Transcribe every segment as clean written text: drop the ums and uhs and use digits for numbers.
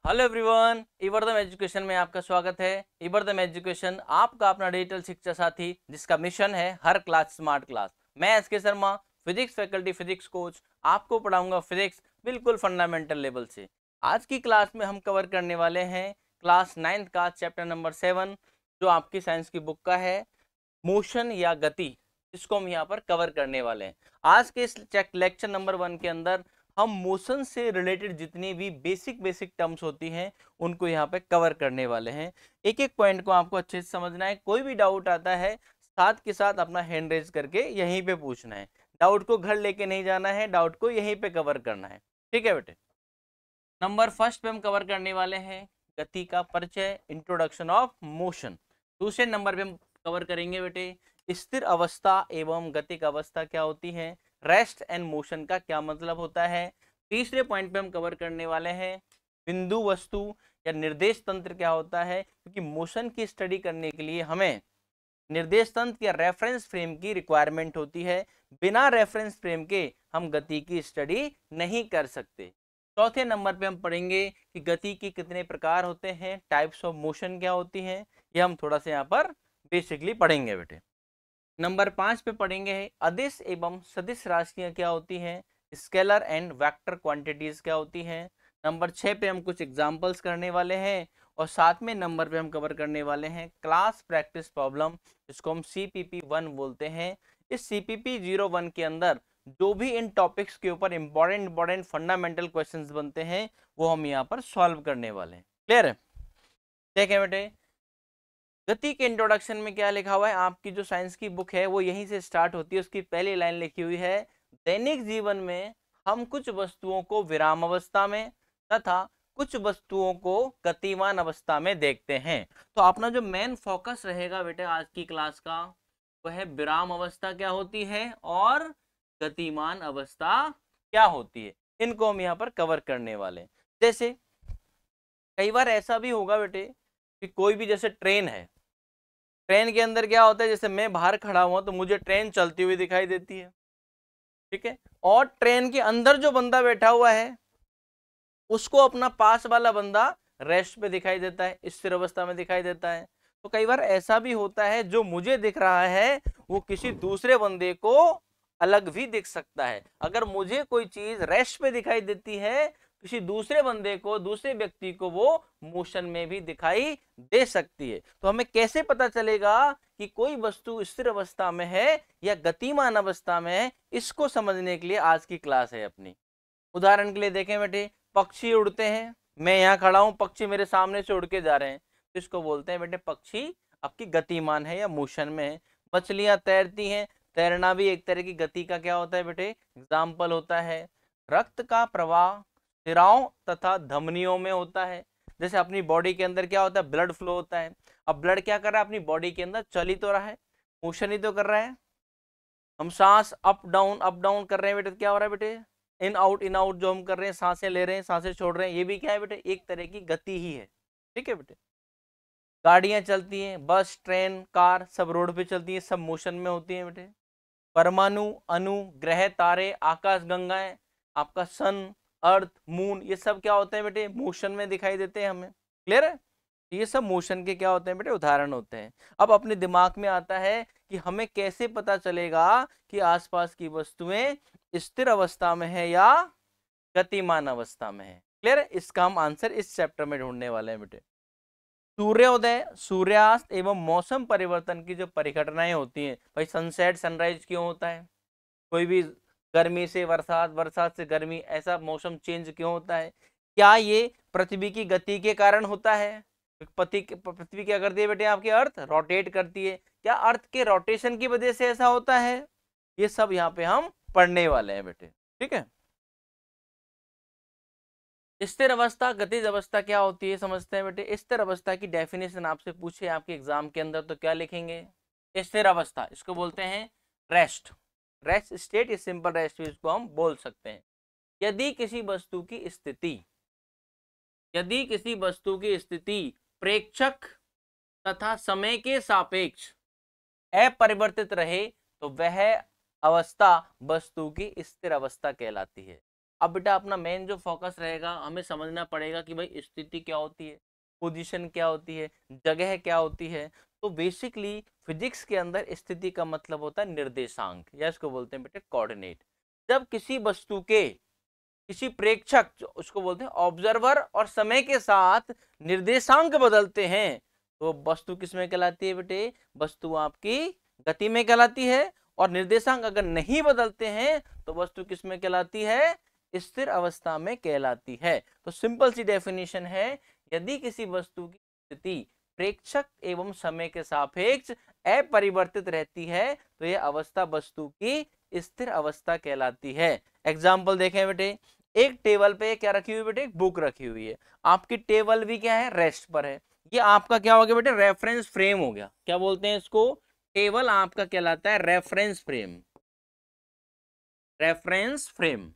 Hello everyone, इबरदम education में आपका स्वागत है। इबरदम एजुकेशन आपका अपना डिजिटल शिक्षा साथी, जिसका मिशन है हर क्लास स्मार्ट क्लास। मैं SK Sharma, physics faculty, physics coach, आपको पढ़ाऊंगा फिजिक्स बिल्कुल फंडामेंटल लेवल से। आज की क्लास में हम कवर करने वाले हैं क्लास 9th का चैप्टर नंबर 7, जो आपकी साइंस की बुक का है, मोशन या गति। इसको हम यहाँ पर कवर करने वाले हैं। आज के इस लेक्चर नंबर 1 के अंदर हम मोशन से रिलेटेड जितनी भी बेसिक बेसिक टर्म्स होती हैं उनको यहाँ पे कवर करने वाले हैं। एक एक पॉइंट को आपको अच्छे से समझना है। कोई भी डाउट आता है साथ के साथ अपना हैंड रेज करके यहीं पे पूछना है। डाउट को घर लेके नहीं जाना है, डाउट को यहीं पे कवर करना है। ठीक है बेटे। नंबर फर्स्ट पे हम कवर करने वाले हैं गति का परिचय, इंट्रोडक्शन ऑफ मोशन। दूसरे नंबर पे हम कवर करेंगे बेटे स्थिर अवस्था एवं गतिक अवस्था क्या होती है, रेस्ट एंड मोशन का क्या मतलब होता है। तीसरे पॉइंट पे हम कवर करने वाले हैं बिंदु वस्तु या निर्देश तंत्र क्या होता है, क्योंकि मोशन की स्टडी करने के लिए हमें निर्देश तंत्र या रेफरेंस फ्रेम की रिक्वायरमेंट होती है। बिना रेफरेंस फ्रेम के हम गति की स्टडी नहीं कर सकते। चौथे नंबर पे हम पढ़ेंगे कि गति के कितने प्रकार होते हैं, टाइप्स ऑफ मोशन क्या होती हैं, ये हम थोड़ा सा यहाँ पर बेसिकली पढ़ेंगे बेटे। नंबर 5 पे पढ़ेंगे अदिश एवं सदिश राशियां क्या होती हैं, स्केलर एंड वेक्टर क्वांटिटीज क्या होती हैं। नंबर 6 पे हम कुछ एग्जांपल्स करने वाले हैं और 7वें नंबर पे हम कवर करने वाले हैं क्लास प्रैक्टिस प्रॉब्लम, जिसको हम CPP 1 बोलते हैं। इस CPP 01 के अंदर जो भी इन टॉपिक्स के ऊपर इंपॉर्टेंट फंडामेंटल क्वेश्चंस बनते हैं वो हम यहाँ पर सॉल्व करने वाले हैं। क्लियर है? देखें बेटे, गति के इंट्रोडक्शन में क्या लिखा हुआ है, आपकी जो साइंस की बुक है वो यहीं से स्टार्ट होती है। उसकी पहली लाइन लिखी हुई है, दैनिक जीवन में हम कुछ वस्तुओं को विराम अवस्था में तथा कुछ वस्तुओं को गतिमान अवस्था में देखते हैं। तो अपना जो मेन फोकस रहेगा बेटे आज की क्लास का वह है विराम अवस्था क्या होती है और गतिमान अवस्था क्या होती है। इनको हम यहाँ पर कवर करने वाले हैं। जैसे कई बार ऐसा भी होगा बेटे कि कोई भी जैसे ट्रेन है, ट्रेन के अंदर क्या होता है, जैसे मैं बाहर खड़ा हुआ तो मुझे ट्रेन चलती हुई दिखाई देती है, ठीक है, और ट्रेन के अंदर जो बंदा बैठा हुआ है उसको अपना पास वाला बंदा रेस्ट पे दिखाई देता है, स्थिर अवस्था में दिखाई देता है। तो कई बार ऐसा भी होता है जो मुझे दिख रहा है वो किसी दूसरे बंदे को अलग भी दिख सकता है। अगर मुझे कोई चीज रेस्ट पे दिखाई देती है, किसी दूसरे बंदे को, दूसरे व्यक्ति को वो मोशन में भी दिखाई दे सकती है। तो हमें कैसे पता चलेगा कि कोई वस्तु स्थिर अवस्था में है या गतिमान अवस्था में है, इसको समझने के लिए आज की क्लास है अपनी। उदाहरण के लिए देखें बेटे, पक्षी उड़ते हैं, मैं यहाँ खड़ा हूं, पक्षी मेरे सामने से उड़ के जा रहे हैं, तो इसको बोलते हैं बेटे पक्षी आपकी गतिमान है या मोशन में है। मछलियां तैरती हैं, तैरना भी एक तरह की गति का क्या होता है बेटे, एग्जाम्पल होता है। रक्त का प्रवाह सिराओं तथा धमनियों में होता है। जैसे अपनी बॉडी के अंदर क्या होता है, ब्लड फ्लो होता है। अब ब्लड क्या कर रहा है अपनी बॉडी के अंदर, चल ही तो रहा है, मोशन ही तो कर रहा है। हम सांस अप डाउन कर रहे हैं बेटे, तो क्या हो रहा है बेटे, इन आउट जो हम कर रहे हैं, सांसें ले रहे हैं, सांसें छोड़ रहे हैं, ये भी क्या है बेटे, एक तरह की गति ही है। ठीक है बेटे। गाड़ियां चलती हैं, बस ट्रेन कार सब रोड पे चलती हैं, सब मोशन में होती हैं बेटे। परमाणु अणु ग्रह तारे आकाश गंगाएं, आपका सन अर्थ मून, ये सब क्या होते हैं बेटे, मोशन में दिखाई देते हैं हमें। क्लियर है? ये सब मोशन के क्या होते हैं बेटे, उदाहरण होते हैं। अब अपने दिमाग में आता है कि हमें कैसे पता चलेगा कि आसपास की वस्तुएं स्थिर अवस्था में है या गतिमान अवस्था में है। क्लियर है? इसका हम आंसर इस चैप्टर में ढूंढने वाले हैं बेटे। सूर्योदय सूर्यास्त एवं मौसम परिवर्तन की जो परिघटनाएं होती हैं, भाई सनसेट सनराइज क्यों होता है, कोई भी गर्मी से बरसात, बरसात से गर्मी, ऐसा मौसम चेंज क्यों होता है, क्या ये पृथ्वी की गति के कारण होता है। पृथ्वी क्या करती है बेटे, आपकी अर्थ रोटेट करती है, क्या अर्थ के रोटेशन की वजह से ऐसा होता है। ये सब यहाँ पे हम पढ़ने वाले हैं बेटे। ठीक है। स्थिर अवस्था गतिज अवस्था क्या होती है समझते हैं बेटे। स्थिर अवस्था की डेफिनेशन आपसे पूछे आपके एग्जाम के अंदर तो क्या लिखेंगे, स्थिर अवस्था इसको बोलते हैं रेस्ट, रेस्ट स्टेट, इस सिंपल रेस्ट भी इसको हम बोल सकते हैं। यदि किसी वस्तु की स्थिति, यदि किसी वस्तु की स्थिति प्रेक्षक तथा समय के सापेक्ष अपरिवर्तित रहे तो वह अवस्था वस्तु की स्थिर अवस्था कहलाती है। अब बेटा अपना मेन जो फोकस रहेगा, हमें समझना पड़ेगा कि भाई स्थिति क्या होती है, पोजीशन क्या होती है, जगह क्या होती है। तो बेसिकली फिजिक्स के अंदर स्थिति का मतलब होता है निर्देशांक, या इसको बोलते हैं बेटे कोऑर्डिनेट। जब किसी वस्तु के, किसी प्रेक्षक, उसको बोलते हैं ऑब्जर्वर, और समय के साथ निर्देशांक बदलते हैं, तो वस्तु किस में कहलाती है बेटे? वस्तु आपकी गति में कहलाती है। और निर्देशांक अगर नहीं बदलते हैं तो वस्तु किस में कहलाती है? स्थिर अवस्था में कहलाती है। तो सिंपल सी डेफिनेशन है, यदि किसी वस्तु की स्थिति प्रेक्षक एवं समय के सापेक्ष अपरिवर्तित रहती है तो यह अवस्था वस्तु की स्थिर अवस्था कहलाती है। एग्जाम्पल देखें बेटे, एक टेबल पे क्या रखी हुई बेटे? एक बुक रखी हुई है। आपकी टेबल भी क्या है? रेस्ट पर है। ये आपका क्या हो गया बेटे? रेफरेंस फ्रेम हो गया। क्या बोलते हैं इसको? टेबल आपका कहलाता है reference frame. Reference frame,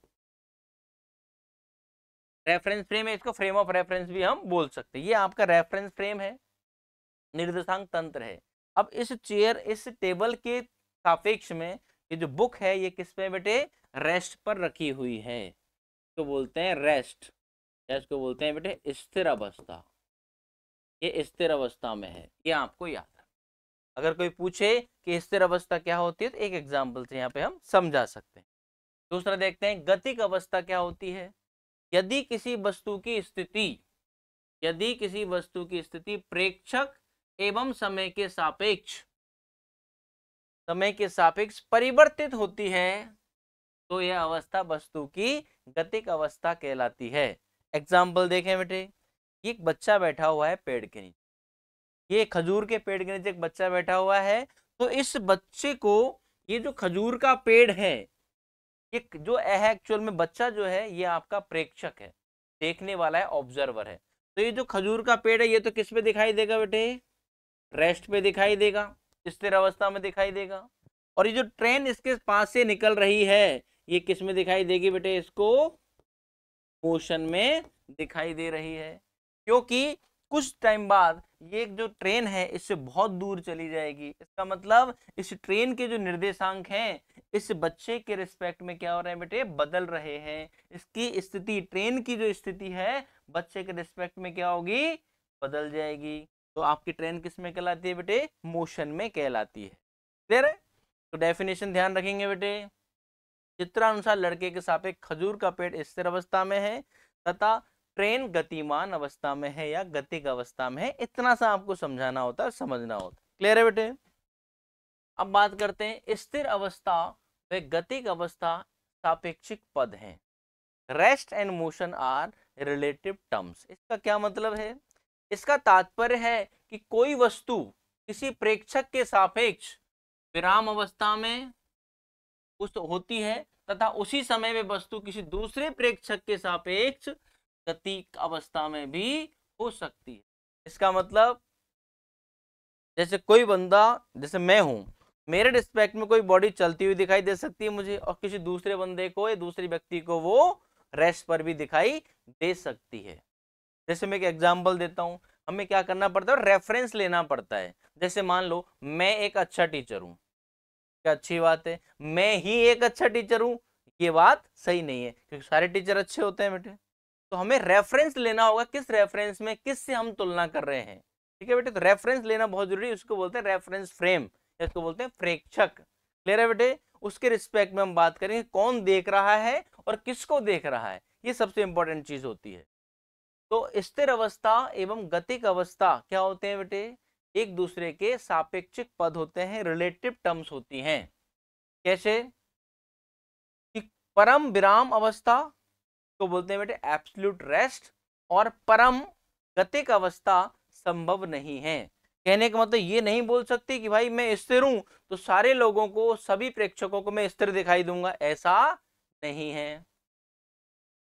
reference frame है, इसको फ्रेम ऑफ रेफरेंस भी हम बोल सकते हैं। ये आपका रेफरेंस फ्रेम है, निर्देशांक तंत्र है। अब इस चेयर, इस टेबल के सापेक्ष में ये जो बुक है ये किस पे बेटे? रेस्ट पर रखी हुई है, इसको बोलते हैं रेस्ट, या इसको बोलते हैं बेटे स्थिर अवस्था। ये स्थिर अवस्था में है, ये आपको याद है। अगर कोई पूछे कि स्थिर अवस्था क्या होती है तो एक एग्जाम्पल से यहाँ पे हम समझा सकते हैं। दूसरा देखते हैं, गतिक अवस्था क्या होती है? यदि किसी वस्तु की स्थिति, यदि किसी वस्तु की स्थिति प्रेक्षक एवं समय के सापेक्ष, समय के सापेक्ष परिवर्तित होती है तो यह अवस्था वस्तु की गतिक अवस्था कहलाती है। एग्जाम्पल देखें बेटे, ये एक बच्चा बैठा हुआ है पेड़ के नीचे, ये खजूर के पेड़ के नीचे एक बच्चा बैठा हुआ है। तो इस बच्चे को, ये जो खजूर का पेड़ है, ये जो है एक्चुअल में बच्चा जो है ये आपका प्रेक्षक है, देखने वाला है, ऑब्जर्वर है। तो ये जो खजूर का पेड़ है ये तो किस पे दिखाई देगा बेटे? रेस्ट पे दिखाई देगा, स्थिर अवस्था में दिखाई देगा। और ये जो ट्रेन इसके पास से निकल रही है ये किस में दिखाई देगी बेटे? इसको मोशन में दिखाई दे रही है, क्योंकि कुछ टाइम बाद ये जो ट्रेन है इससे बहुत दूर चली जाएगी। इसका मतलब इस ट्रेन के जो निर्देशांक हैं इस बच्चे के रिस्पेक्ट में क्या हो रहे हैं बेटे? बदल रहे हैं। इसकी स्थिति, ट्रेन की जो स्थिति है बच्चे के रिस्पेक्ट में क्या होगी? बदल जाएगी। तो आपकी ट्रेन किस में कहलाती है बेटे? मोशन में कहलाती है। क्लियर है? तो डेफिनेशन ध्यान रखेंगे बेटे। चित्रानुसार लड़के के सापेक्ष खजूर का पेड़ स्थिर अवस्था में है तथा ट्रेन गतिमान अवस्था में है या गतिक अवस्था में है। इतना सा आपको समझाना होता है, समझना होता है। क्लियर है बेटे? अब बात करते हैं, स्थिर अवस्था व गतिक अवस्था सापेक्षिक पद हैं। Rest and motion are relative terms. इसका क्या मतलब है? इसका तात्पर्य है कि कोई वस्तु किसी प्रेक्षक के सापेक्ष विराम अवस्था में उस होती है तथा उसी समय में वस्तु किसी दूसरे प्रेक्षक के सापेक्ष गतिक अवस्था में भी हो सकती है। इसका मतलब जैसे कोई बंदा, जैसे मैं हूं, मेरे रिस्पेक्ट में कोई बॉडी चलती हुई दिखाई दे सकती है मुझे, और किसी दूसरे बंदे को या दूसरे व्यक्ति को वो रेस्ट पर भी दिखाई दे सकती है। जैसे मैं एक एग्जांपल देता हूं, हमें क्या करना पड़ता है? रेफरेंस लेना पड़ता है। जैसे मान लो मैं एक अच्छा टीचर हूं, क्या अच्छी बात है, मैं ही एक अच्छा टीचर हूं, ये बात सही नहीं है क्योंकि सारे टीचर अच्छे होते हैं बेटे। तो हमें रेफरेंस लेना होगा, किस रेफरेंस में, किस से हम तुलना कर रहे हैं। ठीक है बेटे? तो रेफरेंस लेना बहुत जरूरी है, उसको बोलते हैं रेफरेंस फ्रेम, इसको बोलते हैं प्रेक्षक। क्लियर है बेटे? उसके रिस्पेक्ट में हम बात करेंगे कौन देख रहा है और किसको देख रहा है, ये सबसे इंपॉर्टेंट चीज होती है। तो स्थिर अवस्था एवं गतिक अवस्था क्या होते हैं बेटे? एक दूसरे के सापेक्षिक पद होते हैं, रिलेटिव टर्म्स होती हैं। कैसे? कि परम विराम अवस्था को बोलते हैं बेटे एब्सोल्यूट रेस्ट, और परम गतिक अवस्था संभव नहीं है। कहने का मतलब ये नहीं बोल सकते कि भाई मैं स्थिर हूं तो सारे लोगों को, सभी प्रेक्षकों को मैं स्थिर दिखाई दूंगा, ऐसा नहीं है।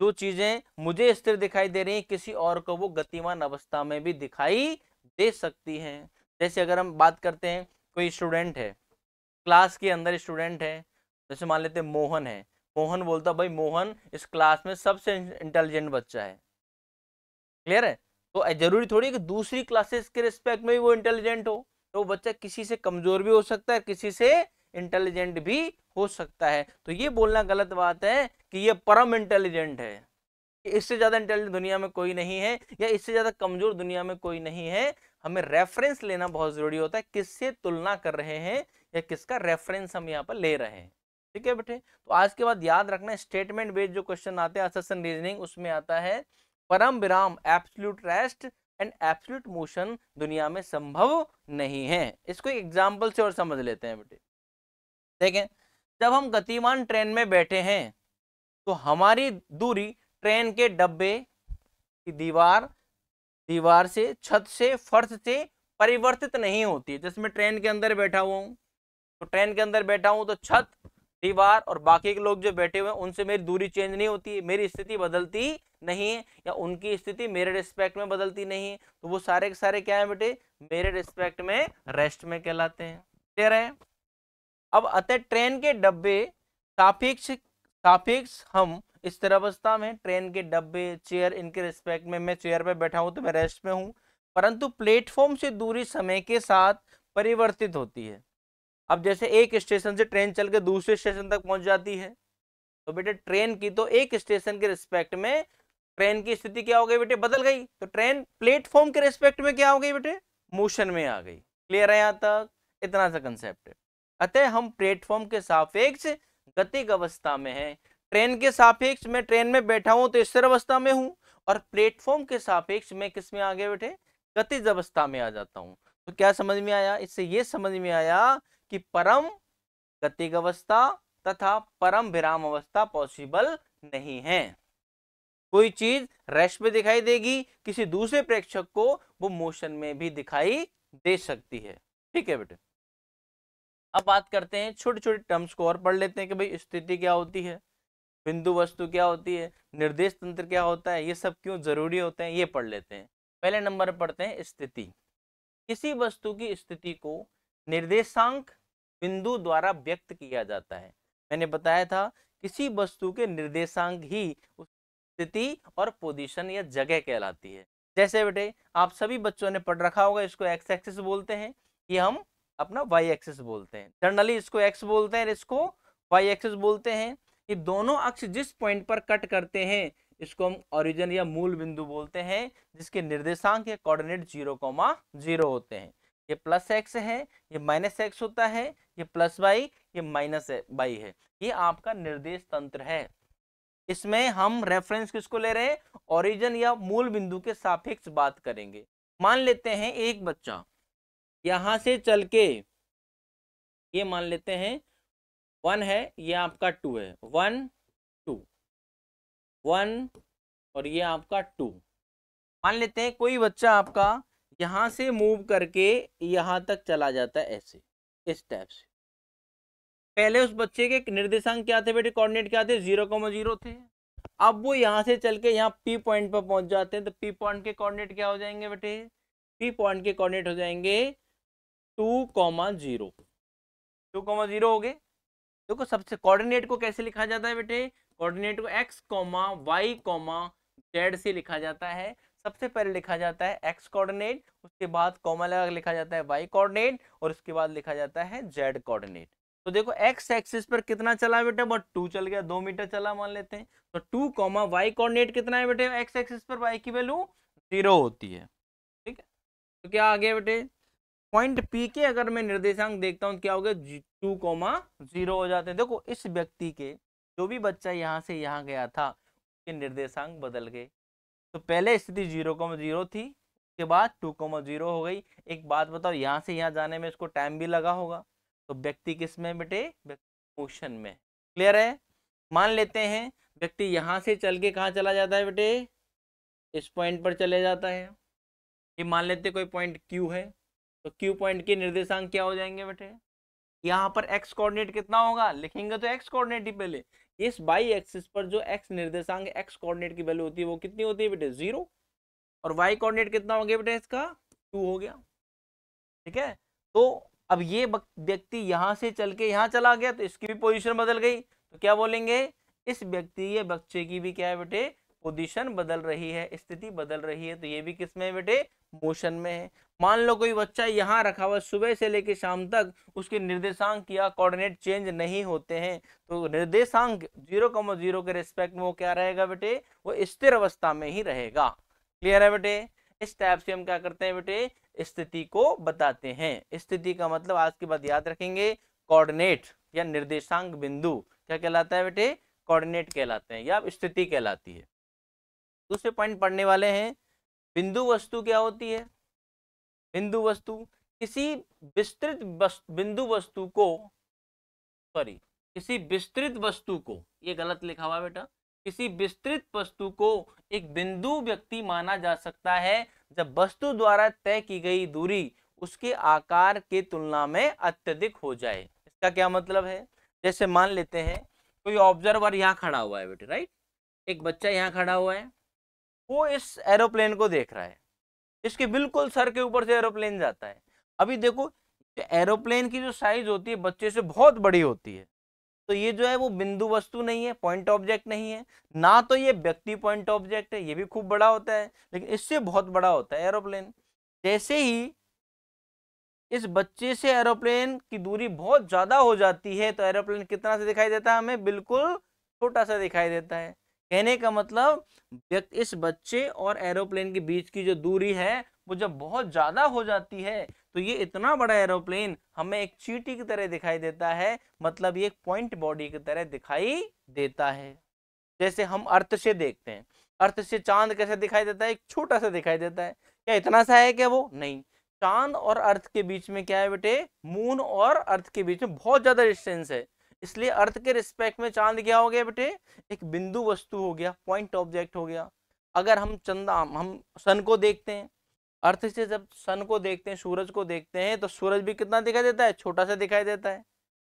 जो चीजें मुझे स्थिर दिखाई दे रही हैं किसी और को वो गतिमान अवस्था में भी दिखाई दे सकती हैं। जैसे अगर हम बात करते हैं, कोई स्टूडेंट है, क्लास के अंदर स्टूडेंट है, जैसे मान लेते हैं मोहन है, मोहन बोलता भाई मोहन इस क्लास में सबसे इंटेलिजेंट बच्चा है। क्लियर है? तो जरूरी थोड़ी कि दूसरी क्लासेस के रिस्पेक्ट में भी वो इंटेलिजेंट हो, तो वो बच्चा किसी से कमजोर भी हो सकता है, किसी से इंटेलिजेंट भी हो सकता है। तो ये बोलना गलत बात है कि ये परम इंटेलिजेंट है, इससे ज्यादा इंटेलिजेंट दुनिया में कोई नहीं है या इससे ज्यादा कमजोर दुनिया में कोई नहीं है। हमें रेफरेंस लेना बहुत जरूरी होता है, किससे तुलना कर रहे हैं या किसका रेफरेंस हम यहाँ पर ले रहे हैं। ठीक है बेटे, तो आज के बाद याद रखना स्टेटमेंट बेस्ड जो क्वेश्चन आते हैं असर्शन रीजनिंग, उसमें आता है परम विराम absolute rest and absolute motion दुनिया में संभव नहीं है। इसको एक एग्जांपल से और समझ लेते हैं बेटे। देखें, जब हम गतिमान ट्रेन में बैठे हैं तो हमारी दूरी ट्रेन के डब्बे की दीवार से, छत से, फर्श से परिवर्तित नहीं होती। जैसे मैं ट्रेन के अंदर बैठा हुआ हूं, तो ट्रेन के अंदर बैठा हूं तो छत, दीवार और बाकी के लोग जो बैठे हुए हैं उनसे मेरी दूरी चेंज नहीं होती, मेरी स्थिति बदलती नहीं है या उनकी स्थिति मेरे रिस्पेक्ट में बदलती नहीं है। तो वो सारे के सारे क्या है बेटे, मेरे रिस्पेक्ट में रेस्ट में कहलाते हैं। क्लियर है? अब अतः ट्रेन के डब्बे सापेक्ष हम स्थिर अवस्था में, ट्रेन के डब्बे, चेयर, इनके रिस्पेक्ट में मैं चेयर पे बैठा हूं तो मैं रेस्ट में हूं, परंतु प्लेटफॉर्म से दूरी समय के साथ परिवर्तित होती है। अब जैसे एक स्टेशन से ट्रेन चल के दूसरे स्टेशन तक पहुंच जाती है, तो बेटे ट्रेन की तो एक स्टेशन के रिस्पेक्ट में ट्रेन की स्थिति क्या हो गई बेटे, बदल गई। तो ट्रेन प्लेटफॉर्म के रिस्पेक्ट में क्या हो गई बेटे, मोशन में आ गई। क्लियर है? यहां तक इतना सा कंसेप्ट है। अतः हम प्लेटफॉर्म के सापेक्ष गतिक अवस्था में है। ट्रेन के सापेक्ष मैं ट्रेन में बैठा हूं तो स्थिर अवस्था में हूं, और प्लेटफॉर्म के सापेक्ष मैं किस में आ गया बेटे, गतिज अवस्था में आ जाता हूं। तो क्या समझ में आया? इससे ये समझ में आया कि परम गतिक अवस्था तथा परम विराम अवस्था पॉसिबल नहीं है। कोई चीज रेस्ट में दिखाई देगी, किसी दूसरे प्रेक्षक को वो मोशन में भी दिखाई दे सकती है। ठीक है बेटे, अब बात करते हैं छोटे छोटे टर्म्स को और पढ़ लेते हैं कि भाई स्थिति क्या होती है, बिंदु वस्तु क्या होती है, निर्देश तंत्र क्या होता है, ये सब क्यों जरूरी होते हैं, ये पढ़ लेते हैं। पहले नंबर पर पढ़ते हैं स्थिति। किसी वस्तु की स्थिति को निर्देशांक बिंदु द्वारा व्यक्त किया जाता है। मैंने बताया था किसी वस्तु के निर्देशांक ही उस स्थिति और पोजीशन या जगह कहलाती है। जैसे बेटे आप सभी बच्चों ने पढ़ रखा होगा, इसको एक्स एक्सिस बोलते हैं, ये हम अपना वाई एक्सिस बोलते हैं। जनरली इसको एक्स बोलते हैं, इसको वाई एक्सिस बोलते हैं। ये दोनों अक्ष जिस पॉइंट पर कट करते हैं इसको हम ओरिजिन या मूल बिंदु बोलते हैं, जिसके निर्देशांक या कोऑर्डिनेट 0,0 होते हैं। ये प्लस एक्स है, ये माइनस एक्स होता है, ये प्लस वाई, ये माइनस वाई है। ये आपका निर्देश तंत्र है। इसमें हम रेफरेंस किसको ले रहे हैं, ओरिजिन या मूल बिंदु के सापेक्ष बात करेंगे। मान लेते हैं एक बच्चा यहां से चल के, ये मान लेते हैं 1 है, ये आपका 2 है, 1 2 1 और ये आपका 2। मान लेते हैं कोई बच्चा आपका यहां से मूव करके यहां तक चला जाता है, ऐसे इस टाइप से। पहले उस बच्चे के निर्देशांक क्या थे बेटे, कोऑर्डिनेट क्या थे, 0,0 थे। अब वो यहां से चल के यहाँ पी पॉइंट पर पहुंच जाते हैं, तो पी पॉइंट के कोऑर्डिनेट क्या हो जाएंगे बेटे, पी पॉइंट के कोऑर्डिनेट हो जाएंगे 2,0 2,0 हो गए। देखो सबसे कोऑर्डिनेट को कैसे लिखा जाता है बेटे, कोऑर्डिनेट को x, y, z से लिखा जाता है। सबसे पहले लिखा जाता है x कोऑर्डिनेट, उसके बाद कॉमा लगा लिखा जाता है y कोऑर्डिनेट और उसके बाद लिखा जाता है z कोऑर्डिनेट। तो देखो x एक्सिस पर कितना चला बेटा, बट 2 चल गया, 2 मीटर चला मान लेते हैं। तो 2, y कोऑर्डिनेट कितना है बेटे, x एक्सिस पर y की वैल्यू 0 होती है। ठीक है, तो क्या आ गया बेटे, पॉइंट P के अगर मैं निर्देशांक देखता हूं क्या हो गया, 2,0 हो जाते हैं। देखो इस व्यक्ति के, जो भी बच्चा यहां से यहां गया था, उसके निर्देशांक बदल गए। तो पहले स्थिति 0,0 थी, उसके बाद 2,0 हो गई। एक बात बताओ, यहां से यहां जाने में इसको टाइम भी लगा होगा, तो व्यक्ति किस में बेटे, मोशन में। क्लियर है? मान लेते हैं व्यक्ति यहां से चल के कहाँ चला जाता है बेटे, इस पॉइंट पर चले जाता है। ये मान लेते कोई पॉइंट Q है, तो Q पॉइंट के निर्देशांक क्या हो जाएंगे बेटे, यहाँ पर x कोऑर्डिनेट कितना होगा, लिखेंगे तो x कोऑर्डिनेट ही पहले। इस बाई एक्सिस पर जो x निर्देशांक x कोऑर्डिनेट की वैल्यू होती है वो कितनी होती है बेटे, 0। और y कोऑर्डिनेट कितना हो गया बेटे, इसका 2 हो गया। ठीक है, तो अब ये व्यक्ति यहां से चल के यहां चला गया, तो इसकी भी पोजीशन बदल गई। तो क्या बोलेंगे, इस व्यक्ति या बच्चे की भी क्या है बेटे, पोजीशन बदल रही है, स्थिति बदल रही है, तो ये भी किस में है बेटे, मोशन में है। मान लो कोई बच्चा यहाँ रखा हुआ सुबह से लेकर शाम तक, उसके निर्देशांक या कोऑर्डिनेट चेंज नहीं होते हैं, तो निर्देशांक 0,0 के रिस्पेक्ट में वो क्या रहेगा बेटे, वो स्थिर अवस्था में ही रहेगा। क्लियर है बेटे। इस टाइप से हम क्या करते हैं बेटे, स्थिति को बताते हैं। स्थिति का मतलब आज के बाद याद रखेंगे, कोऑर्डिनेट या निर्देशांक बिंदु क्या कहलाता है बेटे, कोऑर्डिनेट कहलाते हैं या स्थिति कहलाती है। दूसरे पॉइंट पढ़ने वाले हैं, बिंदु वस्तु क्या होती है। बिंदु वस्तु किसी विस्तृत बिंदु वस्तु को, सॉरी, किसी विस्तृत वस्तु को, ये गलत लिखा हुआ बेटा, किसी विस्तृत वस्तु को एक बिंदु व्यक्ति माना जा सकता है जब वस्तु द्वारा तय की गई दूरी उसके आकार के तुलना में अत्यधिक हो जाए। इसका क्या मतलब है, जैसे मान लेते हैं कोई ऑब्जर्वर यहाँ खड़ा हुआ है बेटे, राइट, एक बच्चा यहाँ खड़ा हुआ है, वो इस एरोप्लेन को देख रहा है, इसके बिल्कुल सर के ऊपर से एरोप्लेन जाता है। अभी देखो एरोप्लेन की जो साइज होती है बच्चे से बहुत बड़ी होती है, तो ये जो है वो बिंदु वस्तु नहीं है, पॉइंट ऑब्जेक्ट नहीं है ना, तो ये व्यक्ति पॉइंट ऑब्जेक्ट है, ये भी खूब बड़ा होता है लेकिन इससे बहुत बड़ा होता है एरोप्लेन। जैसे ही इस बच्चे से एरोप्लेन की दूरी बहुत ज्यादा हो जाती है तो एरोप्लेन कितना से दिखाई देता है, हमें बिल्कुल छोटा सा दिखाई देता है। कहने का मतलब इस बच्चे और एरोप्लेन के बीच की जो दूरी है वो जब बहुत ज्यादा हो जाती है तो ये इतना बड़ा एरोप्लेन हमें एक चींटी की तरह दिखाई देता है, मतलब ये एक पॉइंट बॉडी की तरह दिखाई देता है। जैसे हम अर्थ से देखते हैं, अर्थ से चांद कैसे दिखाई देता है, एक छोटा सा दिखाई देता है, क्या इतना सा है क्या, वो नहीं। चांद और अर्थ के बीच में क्या है बेटे, मून और अर्थ के बीच में बहुत ज्यादा डिस्टेंस है, इसलिए अर्थ के रिस्पेक्ट में चांद क्या हो गया बेटे, एक बिंदु वस्तु हो गया, पॉइंट ऑब्जेक्ट हो गया। अगर हम हम सन को देखते हैं, अर्थ से जब सन को देखते हैं, सूरज को देखते हैं, तो सूरज भी कितना दिखाई देता है, छोटा सा दिखाई देता है,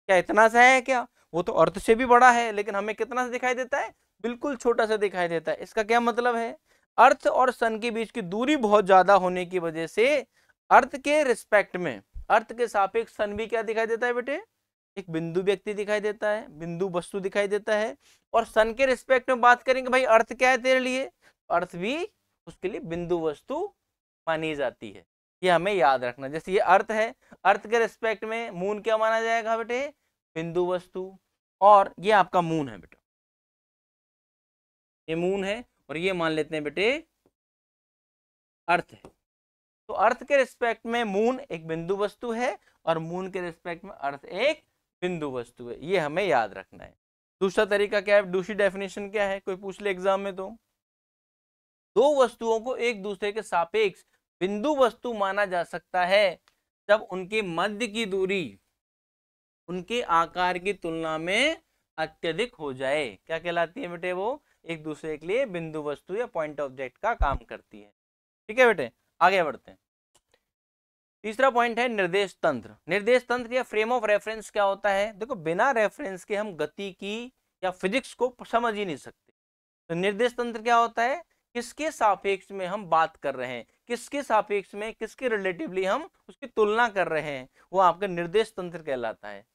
क्या इतना सा है क्या, वो तो अर्थ से भी बड़ा है लेकिन हमें कितना सा दिखाई देता है, बिल्कुल छोटा सा दिखाई देता है। इसका क्या मतलब है, अर्थ और सन के बीच की दूरी बहुत ज्यादा होने की वजह से अर्थ के रिस्पेक्ट में, अर्थ के सापेक्ष सन भी क्या दिखाई देता है बेटे, एक बिंदु व्यक्ति दिखाई देता है, बिंदु वस्तु दिखाई देता है। और सन के रिस्पेक्ट में बात करेंगे, भाई अर्थ क्या है तेरे लिए, अर्थ भी उसके लिए बिंदु वस्तु मानी जाती है, ये हमें याद रखना। जैसे ये अर्थ है, अर्थ के रिस्पेक्ट में मून क्या माना जाएगा बेटे, बिंदु वस्तु, और ये आपका मून है बेटा, ये मून है और ये मान लेते हैं बेटे अर्थ है। तो अर्थ के रिस्पेक्ट में मून एक बिंदु वस्तु है और मून के रिस्पेक्ट में अर्थ एक बिंदु वस्तु है, ये हमें याद रखना है। दूसरा तरीका क्या है, दूसरी डेफिनेशन क्या है, कोई पूछ ले एग्जाम में, तो दो वस्तुओं को एक दूसरे के सापेक्ष बिंदु वस्तु माना जा सकता है जब उनके मध्य की दूरी उनके आकार की तुलना में अत्यधिक हो जाए। क्या कहलाती है बेटे, वो एक दूसरे के लिए बिंदु वस्तु या पॉइंट ऑब्जेक्ट का काम करती है। ठीक है बेटे, आगे बढ़ते हैं। तीसरा पॉइंट है निर्देश तंत्र। निर्देश तंत्र या फ्रेम ऑफ रेफरेंस क्या होता है, देखो बिना रेफरेंस के हम गति की या फिजिक्स को समझ ही नहीं सकते। तो निर्देश तंत्र क्या होता है, किसके सापेक्ष में हम बात कर रहे हैं, किसके सापेक्ष में, किसके रिलेटिवली हम उसकी तुलना कर रहे हैं, वो आपका निर्देश तंत्र कहलाता है।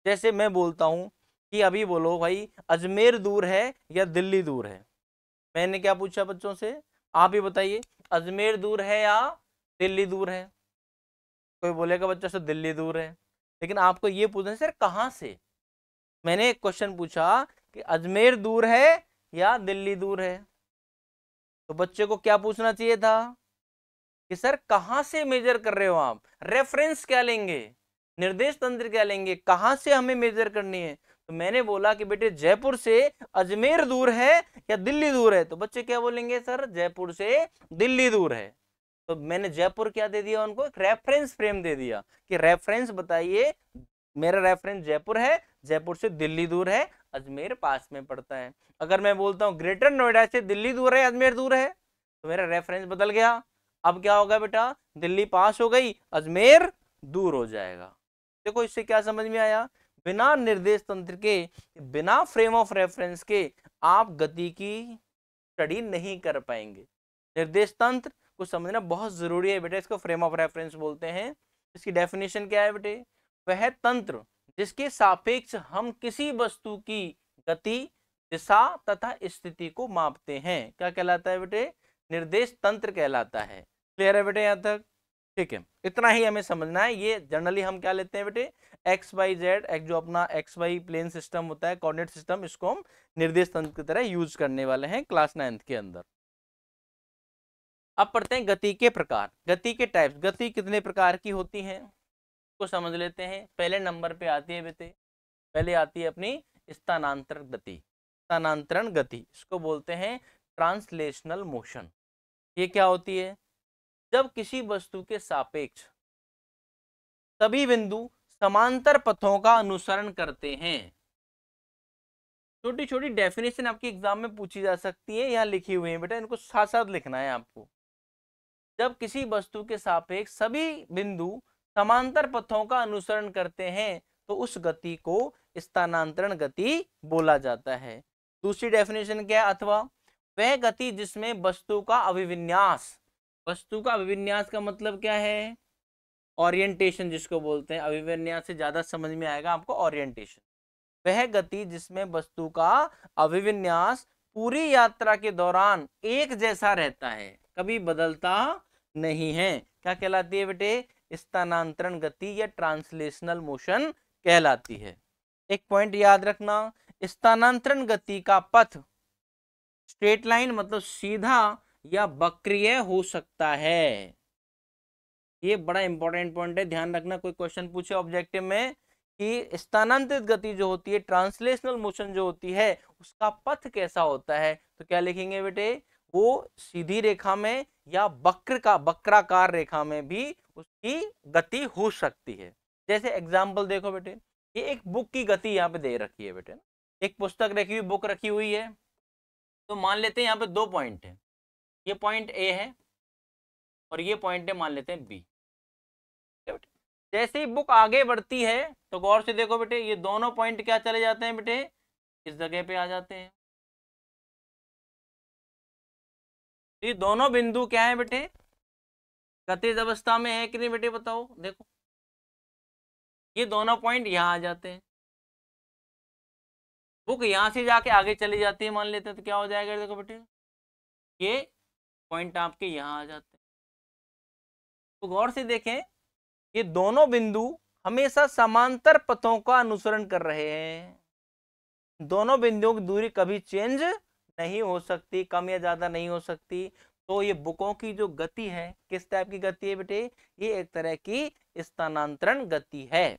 जैसे मैं बोलता हूं कि अभी बोलो भाई अजमेर दूर है या दिल्ली दूर है, मैंने क्या पूछा बच्चों से, आप ही बताइए अजमेर दूर है या दिल्ली दूर है। कोई बोलेगा बच्चा से दिल्ली दूर है, लेकिन आपको ये पूछना है सर कहाँ से। मैंने एक क्वेश्चन पूछा कि अजमेर दूर है या दिल्ली दूर है, तो बच्चे को क्या पूछना चाहिए था कि सर कहाँ से मेजर कर रहे हो आप, रेफरेंस क्या लेंगे, निर्देश तंत्र क्या लेंगे, कहाँ से हमें मेजर करनी है। तो मैंने बोला कि बेटे जयपुर से अजमेर दूर है या दिल्ली दूर है, तो बच्चे क्या बोलेंगे, सर जयपुर से दिल्ली दूर है। तो मैंने जयपुर क्या दे दिया उनको, एक रेफरेंस फ्रेम दे दिया कि रेफरेंस बताइए, मेरा रेफरेंस जयपुर है, जयपुर से दिल्ली दूर है, अजमेर पास में पड़ता है। अगर मैं बोलता हूँ ग्रेटर नोएडा से दिल्ली दूर है, अजमेर दूर है, तो मेरा रेफरेंस बदल गया। अब क्या होगा बेटा, दिल्ली पास हो गई, अजमेर दूर हो जाएगा। देखो इससे क्या समझ में आया, बिना निर्देश तंत्र के, बिना फ्रेम ऑफ रेफरेंस के आप गति की स्टडी नहीं कर पाएंगे। निर्देश तंत्र को समझना बहुत जरूरी है बेटा, इसको फ्रेम ऑफ रेफरेंस बोलते हैं। इसकी डेफिनेशन क्या है बेटे, वह तंत्र जिसके सापेक्ष हम किसी वस्तु की गति दिशा तथा स्थिति को मापते हैं। क्या कहलाता है बेटे? निर्देश तंत्र कहलाता है। क्लियर है बेटे यहाँ तक? ठीक है, इतना ही हमें समझना है। ये जनरली हम क्या लेते हैं बेटे? एक्स वाई जेड, एक जो अपना एक्स वाई प्लेन सिस्टम होता है, कोऑर्डिनेट सिस्टम, इसको हम निर्देश तंत्र की तरह यूज करने वाले हैं क्लास 9th के अंदर। अब पढ़ते हैं गति के प्रकार, गति के टाइप्स। गति कितने प्रकार की होती है को समझ लेते हैं। पहले नंबर पे आती है बेटे, पहले आती है अपनी स्थानांतरण गति। स्थानांतरण गति इसको बोलते हैं ट्रांसलेशनल मोशन। ये क्या होती है? जब किसी वस्तु के सापेक्ष सभी बिंदु समांतर पथों का अनुसरण करते हैं। छोटी छोटी डेफिनेशन आपके एग्जाम में पूछी जा सकती है, यहाँ लिखी हुई है बेटा, इनको साथ साथ लिखना है आपको। जब किसी वस्तु के सापेक्ष सभी बिंदु समांतर पथों का अनुसरण करते हैं तो उस गति को स्थानांतरण गति बोला जाता है। दूसरी डेफिनेशन क्या है? अथवा वह गति जिसमें वस्तु का अभिविन्यास, वस्तु का अभिविन्यास का मतलब क्या है? ओरिएंटेशन जिसको बोलते हैं। अभिविन्यास से ज्यादा समझ में आएगा आपको ओरिएंटेशन। वह गति जिसमें वस्तु का अभिविन्यास पूरी यात्रा के दौरान एक जैसा रहता है, कभी बदलता नहीं है, क्या कहलाती है बेटे? स्थानांतरण गति या ट्रांसलेशनल मोशन कहलाती है। एक पॉइंट याद रखना, स्थानांतरण गति का पथ स्ट्रेट लाइन मतलब सीधा या वक्रीय हो सकता है। ये बड़ा इंपॉर्टेंट पॉइंट है, ध्यान रखना। कोई क्वेश्चन पूछे ऑब्जेक्टिव में कि स्थानांतरित गति जो होती है, ट्रांसलेशनल मोशन जो होती है, उसका पथ कैसा होता है, तो क्या लिखेंगे बेटे? वो सीधी रेखा में या वक्राकार रेखा में भी उसकी गति हो सकती है। जैसे एग्जाम्पल देखो बेटे, ये एक बुक की गति यहाँ पे दे रखी है बेटे, एक पुस्तक रखी हुई, बुक रखी हुई है। तो मान लेते हैं यहाँ पे 2 पॉइंट है, ये पॉइंट ए है और ये पॉइंट है मान लेते हैं बी। जैसे ही बुक आगे बढ़ती है तो गौर से देखो बेटे, ये दोनों पॉइंट क्या चले जाते हैं बेटे? इस जगह पे आ जाते हैं। ये दोनों बिंदु क्या है बेटे? गतिज अवस्था में है कि नहीं बेटे? बताओ। देखो ये दोनों पॉइंट यहाँ आ जाते हैं, बुक यहाँ से जाके आगे चली जाती है मान लेते हैं, तो क्या हो जाएगा? देखो बेटे, ये पॉइंट आपके यहाँ आ जाते हैं। तो गौर से देखें, ये दोनों बिंदु हमेशा समांतर पथों का अनुसरण कर रहे हैं। दोनों बिंदुओं की दूरी कभी चेंज नहीं हो सकती, कम या ज्यादा नहीं हो सकती। तो ये बुकों की जो गति है, किस टाइप की गति है बेटे? ये एक तरह की स्थानांतरण गति है।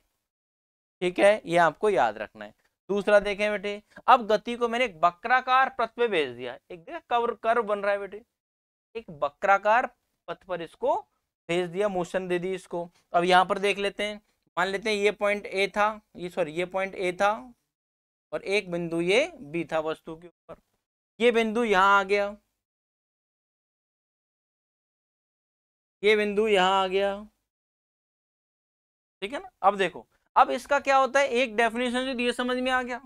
ठीक है, ये आपको याद रखना है। दूसरा देखें बेटे, अब गति को मैंने एक वक्राकार पथ पे भेज दिया। एक कर्व बन रहा है बेटे, एक वक्राकार पथ पर इसको भेज दिया, मोशन दे दी इसको। अब यहाँ पर देख लेते हैं, मान लेते हैं ये पॉइंट ए था, ये पॉइंट ए था और एक बिंदु ये बी था वस्तु के ऊपर। ये बिंदु यहाँ आ गया, ये बिंदु यहाँ आ गया। ठीक है ना? अब देखो, अब इसका क्या होता है? एक डेफिनेशन से ये समझ में आ गया,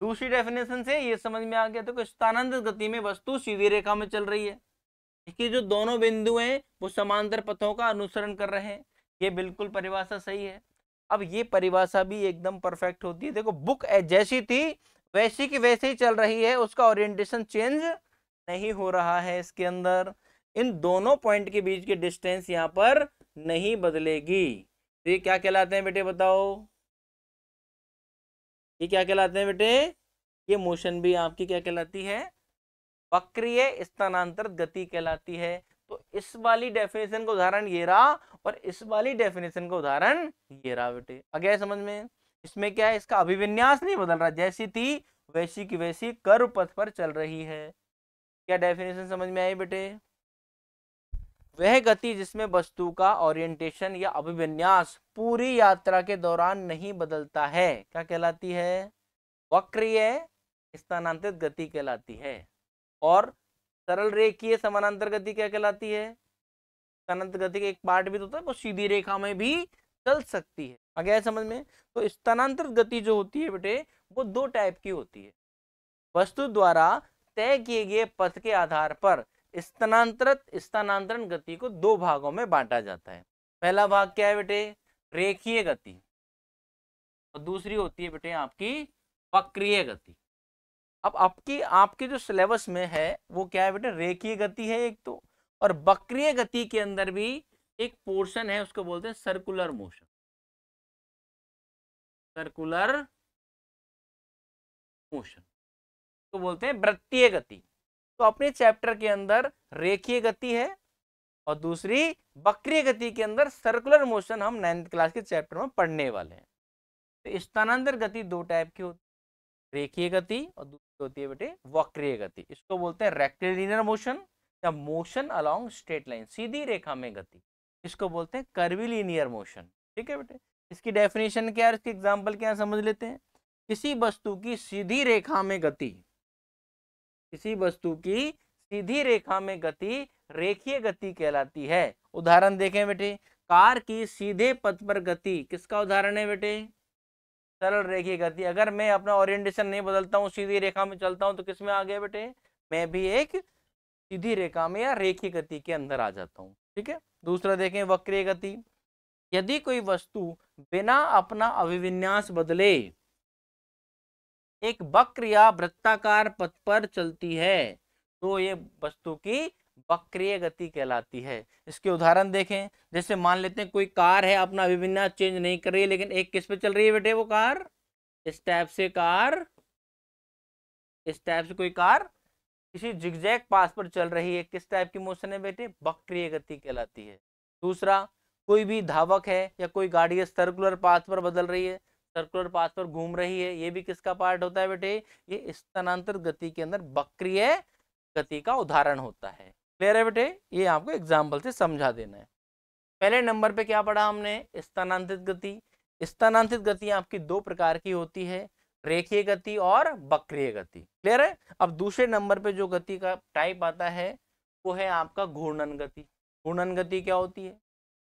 दूसरी डेफिनेशन से ये समझ में आ गया। तो स्थानांतरित गति में वस्तु सीधी रेखा में चल रही है, इसकी जो दोनों बिंदु हैं वो समांतर पथों का अनुसरण कर रहे हैं। ये बिल्कुल परिभाषा सही है। अब ये परिभाषा भी एकदम परफेक्ट होती है। देखो, बुक जैसी थी वैसी की वैसे ही चल रही है, उसका ओरिएंटेशन चेंज नहीं हो रहा है इसके अंदर। इन दोनों पॉइंट के बीच की डिस्टेंस यहाँ पर नहीं बदलेगी। तो ये क्या कहलाते हैं बेटे? बताओ, ये क्या कहलाते हैं बेटे? ये मोशन भी आपकी क्या कहलाती है? वक्रीय स्थानांतरित गति कहलाती है। तो इस वाली डेफिनेशन का उदाहरण ये रहा और इस वाली डेफिनेशन का उदाहरण ये रहा बेटे। आ गया समझ में? इसमें क्या है? इसका अभिविन्यास नहीं बदल रहा, जैसी थी वैसी की वैसी कर्व पथ पर चल रही है। क्या डेफिनेशन समझ में आई बेटे? वह गति जिसमें वस्तु का ओरिएंटेशन या अभिविन्यास पूरी यात्रा के दौरान नहीं बदलता है, क्या कहलाती है? वक्रीय स्थानांतरित गति कहलाती है। और सरल रेखीय समानांतर गति क्या कहलाती है? स्थानांतर गति का एक पार्ट भी तो होता है, वो सीधी रेखा में भी चल सकती है। आ गया समझ में? तो स्थानांतरित गति जो होती है बेटे, वो 2 टाइप की होती है। वस्तु द्वारा तय किए गए पथ के आधार पर स्थानांतरण गति को 2 भागों में बांटा जाता है। पहला भाग क्या है बेटे? रेखीय गति, और दूसरी होती है बेटे आपकी वक्रीय गति। अब आपकी आपके जो सिलेबस में है वो क्या है बेटे, रेखीय गति है एक तो, और वक्रीय गति के अंदर भी एक पोर्शन है, उसको बोलते हैं सर्कुलर मोशन, सर्कुलर मोशन तो बोलते हैं वृत्तीय गति। तो अपने चैप्टर के अंदर रेखीय गति है और दूसरी वक्रीय गति के अंदर सर्कुलर मोशन हम 9th क्लास के चैप्टर में पढ़ने वाले हैं। तो स्थानांतर गति दो टाइप की होती है, रेखीय गति और दूसरी होती है बेटे वक्रीय गति। इसको बोलते हैं रेक्टिलिनियर मोशन या मोशन अलोंग स्ट्रेट लाइन, सीधी रेखा में गति। इसको बोलते हैं कर्विलिनियर मोशन। ठीक है बेटे, इसकी डेफिनेशन क्या है, इसके एग्जाम्पल क्या है समझ लेते हैं। किसी वस्तु की सीधी रेखा में गति, किसी वस्तु की सीधी रेखा में गति रेखीय गति कहलाती है। उदाहरण देखें बेटे, कार की सीधे पथ पर गति किसका उदाहरण है बेटे, सरल रेखीय गति। अगर मैं अपना ओरिएंटेशन नहीं बदलता हूँ, सीधी रेखा में चलता हूँ, तो किस में आ गया बेटे, मैं भी एक सीधी रेखा में या रेखीय गति के अंदर आ जाता हूँ। ठीक है, दूसरा देखें वक्रीय गति। यदि कोई वस्तु बिना अपना अभिविन्यास बदले एक वक्र या वृत्ताकार पथ पर चलती है तो ये वस्तु की वक्रीय गति कहलाती है। इसके उदाहरण देखें, जैसे मान लेते हैं कोई कार है, अपना अभिविन्यास चेंज नहीं कर रही है, लेकिन एक किस पे चल रही है बेटे, वो कार इस टाइप से, कार इस टाइप से कोई कार किसी जिगजैग पाथ पर चल रही है, किस टाइप की मोशन है बेटे, वक्रीय गति कहलाती है। दूसरा, कोई भी धावक है या कोई गाड़ी है सर्कुलर पाथ पर बदल रही है, सर्कुलर पाथ पर घूम रही है, ये भी किसका पार्ट होता है बेटे, ये स्थानांतर गति के अंदर वक्रीय गति का उदाहरण होता है। क्लियर है बेटे, ये आपको एग्जाम्पल से समझा देना है। पहले नंबर पे क्या पढ़ा हमने, स्थानांतरित गति। स्थानांतरित गति आपकी दो प्रकार की होती है, रेखीय गति और वक्रीय गति। क्लियर है। अब दूसरे नंबर पे जो गति का टाइप आता है वो है आपका घूर्णन गति। घूर्णन गति क्या होती है,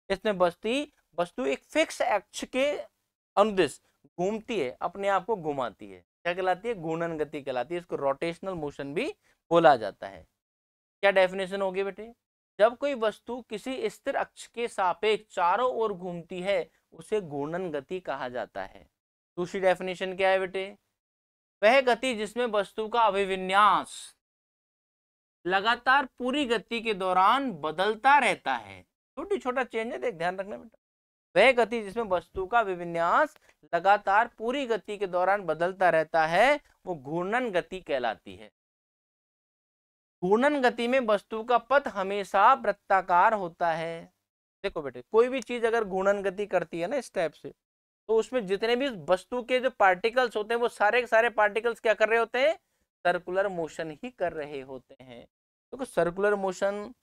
इसमें वस्तु एक फिक्स अक्ष के अनुदिश घूमती है, अपने आप को घुमाती है, क्या कहलाती है, घूर्णन गति कहलाती है। इसको रोटेशनल मोशन भी बोला जाता है। क्या डेफिनेशन होगी बेटे, जब कोई वस्तु किसी स्थिर अक्ष के सापेक्ष चारों ओर घूमती है उसे घूर्णन गति कहा जाता है। दूसरी डेफिनेशन क्या है बेटे, वह गति जिसमें वस्तु का अभिविन्यास लगातार पूरी गति के दौरान बदलता रहता है। छोटी छोटा चेंज है, देख ध्यान रखना बेटा। वह गति जिसमें वस्तु का अभिविन्यास लगातार पूरी गति के दौरान बदलता रहता है वो घूर्णन गति कहलाती है। घूर्णन गति में वस्तु का पथ हमेशा वृत्ताकार होता है। देखो बेटे, कोई भी चीज अगर घूर्णन गति करती है ना इस टाइप से, तो उसमें जितने भी वस्तु के जो पार्टिकल्स होते हैं वो सारे के सारे पार्टिकल्स क्या कर रहे होते हैं, सर्कुलर मोशन ही कर रहे होते हैं। तो सर्कुलर मोशन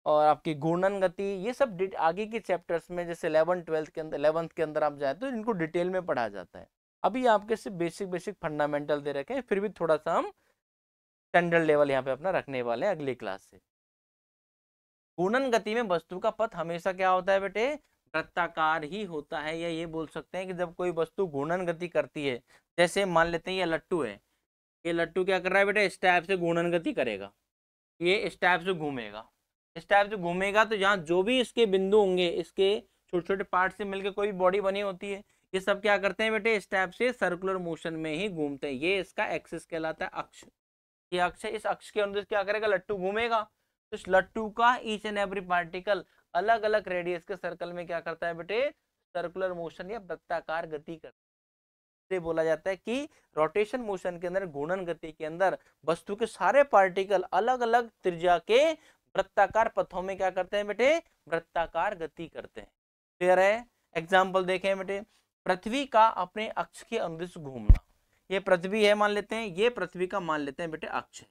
और आपकी घूर्णन गति ये सब आगे के चैप्टर्स में जैसे 11th 12th के अंदर 11th के अंदर आप जाए तो इनको डिटेल में पढ़ा जाता है। अभी आपके सिर्फ बेसिक फंडामेंटल दे रखे हैं, फिर भी थोड़ा सा हम स्टैंडर्ड लेवल यहाँ पे अपना रखने वाले हैं अगली क्लास से। घूर्णन गति में वस्तु का पथ हमेशा क्या होता है बेटे, वृत्ताकार ही होता है। या ये बोल सकते हैं कि जब कोई वस्तु घूर्णन गति करती है, जैसे मान लेते हैं ये लट्टू है, ये लट्टू क्या कर रहा है बेटे, इस टाइप से घूर्णन गति करेगा, ये इस टाइप से घूमेगा, इस टाइप से घूमेगा, तो यहाँ जो भी इसके बिंदु होंगे, इसके छोटे छोटे पार्ट से मिलकर कोई बॉडी बनी होती है, ये सब क्या करते हैं बेटे, इस टाइप से सर्कुलर मोशन में ही घूमते हैं। ये इसका एक्सिस कहलाता है, अक्ष। ये अक्ष है, इस अक्ष के अंदर क्या करेगा, लट्टू घूमेगा। तो इस लट्टू का ईच एंड एवरी पार्टिकल अलग अलग रेडियस के सर्कल में क्या करता है बेटे, सर्कुलर मोशन या वृत्ताकार गति करता है। बोला जाता है कि रोटेशन मोशन के अंदर, घूर्णन गति के अंदर वस्तु के सारे पार्टिकल अलग अलग त्रिज्या के वृत्ताकार पथों में क्या करते हैं बेटे, वृत्ताकार गति करते हैं। क्लियर है। एग्जाम्पल देखें बेटे, पृथ्वी का अपने अक्ष के अनुदिश घूमना। ये पृथ्वी है मान लेते हैं, ये पृथ्वी का मान लेते हैं बेटे अक्ष है,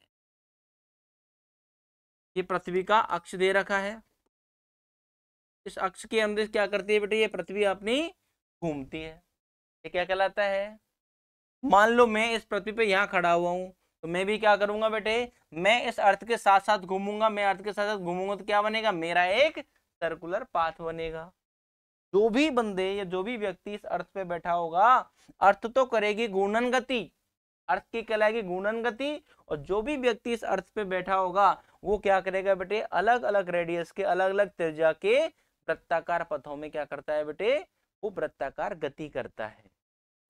ये पृथ्वी का अक्ष दे रखा है। इस अक्ष के अनुदिश क्या करती है बेटे, ये पृथ्वी अपनी घूमती है। ये क्या कहलाता है, मान लो मैं इस पृथ्वी पे यहाँ खड़ा हुआ हूँ, तो मैं भी क्या करूंगा बेटे, मैं इस अर्थ के साथ साथ घूमूंगा, मैं अर्थ के साथ साथ घूमूंगा, तो क्या बनेगा, मेरा एक सर्कुलर पाथ बनेगा। जो भी बंदे या जो भी व्यक्ति इस अर्थ पे बैठा होगा, अर्थ तो करेगी घूर्णन गति, अर्थ की कहलाएगी घूर्णन गति, और जो भी व्यक्ति इस अर्थ पे बैठा होगा वो क्या करेगा बेटे, अलग अलग रेडियस के अलग अलग त्रिज्या के वृत्ताकार पथों में क्या करता है बेटे, वो वृत्ताकार गति करता है।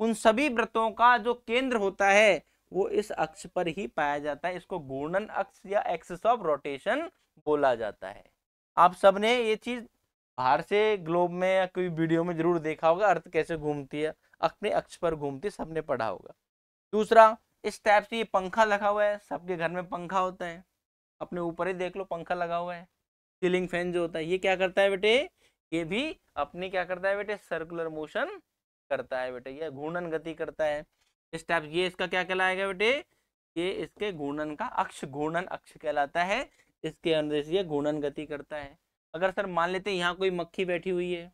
उन सभी वृत्तों का जो केंद्र होता है वो इस अक्ष पर ही पाया जाता है। इसको घूर्णन अक्ष या एक्सिस ऑफ रोटेशन बोला जाता है। आप सबने ये चीज बाहर से ग्लोब में या कोई वीडियो में जरूर देखा होगा, अर्थ कैसे घूमती है, अपने अक्ष पर घूमती, सबने पढ़ा होगा। दूसरा, इस टाइप से ये पंखा लगा हुआ है, सबके घर में पंखा होता है, अपने ऊपर ही देख लो पंखा लगा हुआ है। सीलिंग फैन जो होता है ये क्या करता है बेटे, ये भी अपनी क्या करता है बेटे, सर्कुलर मोशन करता है बेटे, ये घूर्णन गति करता है। इस टाइप ये इसका क्या कहलाएगा बेटे, ये इसके घूर्णन का अक्ष, घूर्णन अक्ष कहलाता है। इसके अंदर से ये घूर्णन गति करता है। अगर सर मान लेते हैं यहाँ कोई मक्खी बैठी हुई है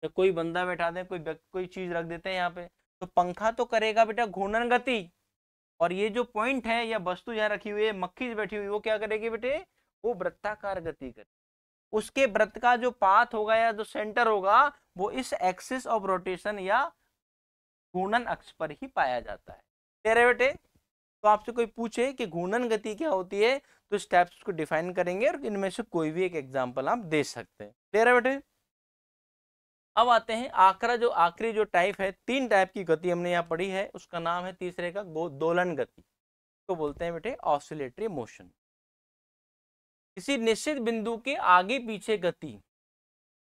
या कोई बंदा बैठा दे, कोई चीज रख देते हैं यहाँ पे, तो पंखा तो करेगा बेटा घूर्णन गति, और ये जो पॉइंट है या वस्तु यहाँ रखी हुई है, मक्खी बैठी हुई, वो क्या करेगी बेटे, वो वृत्ताकार गति करेगी। उसके वृत्त का जो पाथ होगा या जो सेंटर होगा वो इस एक्सिस ऑफ रोटेशन या घूर्णन अक्ष पर ही पाया जाता है। क्लियर है बेटे। तो आपसे कोई पूछे कि घूर्णन गति क्या होती है, तो स्टेप्स को डिफाइन करेंगे और इनमें से कोई भी एक एग्जांपल आप दे सकते हैं। क्लियर है बेटे। अब आते हैं आखिरी जो टाइप है, 3 टाइप की गति हमने यहाँ पढ़ी है, उसका नाम है तीसरे का दोलन गति, तो बोलते हैं बेटे ऑसिलेटरी मोशन। किसी निश्चित बिंदु के आगे पीछे गति,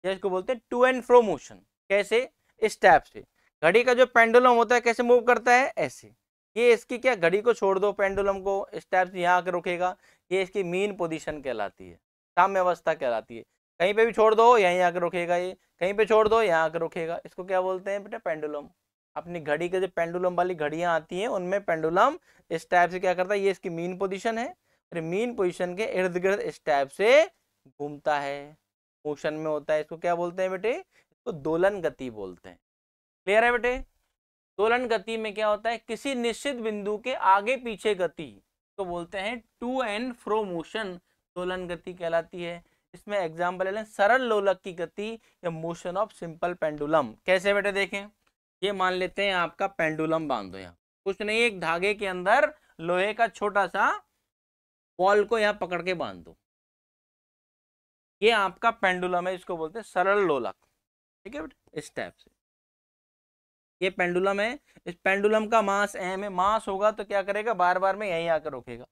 इसको बोलते हैं टू एंड फ्रो मोशन। कैसे, इस टाइप से घड़ी का जो पेंडुलम होता है कैसे मूव करता है, ऐसे। ये इसकी क्या, घड़ी को छोड़ दो, पेंडुलम को इस टाइप से यहाँ आकर रुकेगा, ये इसकी मीन पोजीशन कहलाती है, साम्य अवस्था कहलाती है। कहीं पे भी छोड़ दो यहीं आकर रुकेगा, ये कहीं पे छोड़ दो यहाँ आकर रुकेगा, इसको क्या बोलते हैं बेटा, पेंडुलम। अपनी घड़ी के जो पेंडुलम वाली घड़ियां आती हैं उनमें पेंडुलम इस टाइप से क्या करता है, ये इसकी मीन पोजीशन है, और मीन पोजीशन के इर्द गिर्द इस टाइप से घूमता है, मोशन में होता है। इसको क्या बोलते हैं बेटे, इसको दोलन गति बोलते हैं। क्लियर है बेटे। दोलन गति में क्या होता है, किसी निश्चित बिंदु के आगे पीछे गति तो बोलते हैं टू एंड फ्रो मोशन, दोलन गति कहलाती है। इसमें एग्जांपल लें, सरल लोलक की गति या मोशन ऑफ सिंपल पेंडुलम। कैसे बेटे, देखें, ये मान लेते हैं आपका पेंडुलम बांध दो, यहाँ कुछ नहीं, एक धागे के अंदर लोहे का छोटा सा बॉल को यहाँ पकड़ के बांध दो, ये आपका पेंडुलम है, इसको बोलते हैं सरल लोलक। ठीक है बेटे, इस टाइप से ये पेंडुलम है। इस पेंडुलम का मास m है, मास होगा तो क्या करेगा, बार बार में यहीं आकर रुकेगा।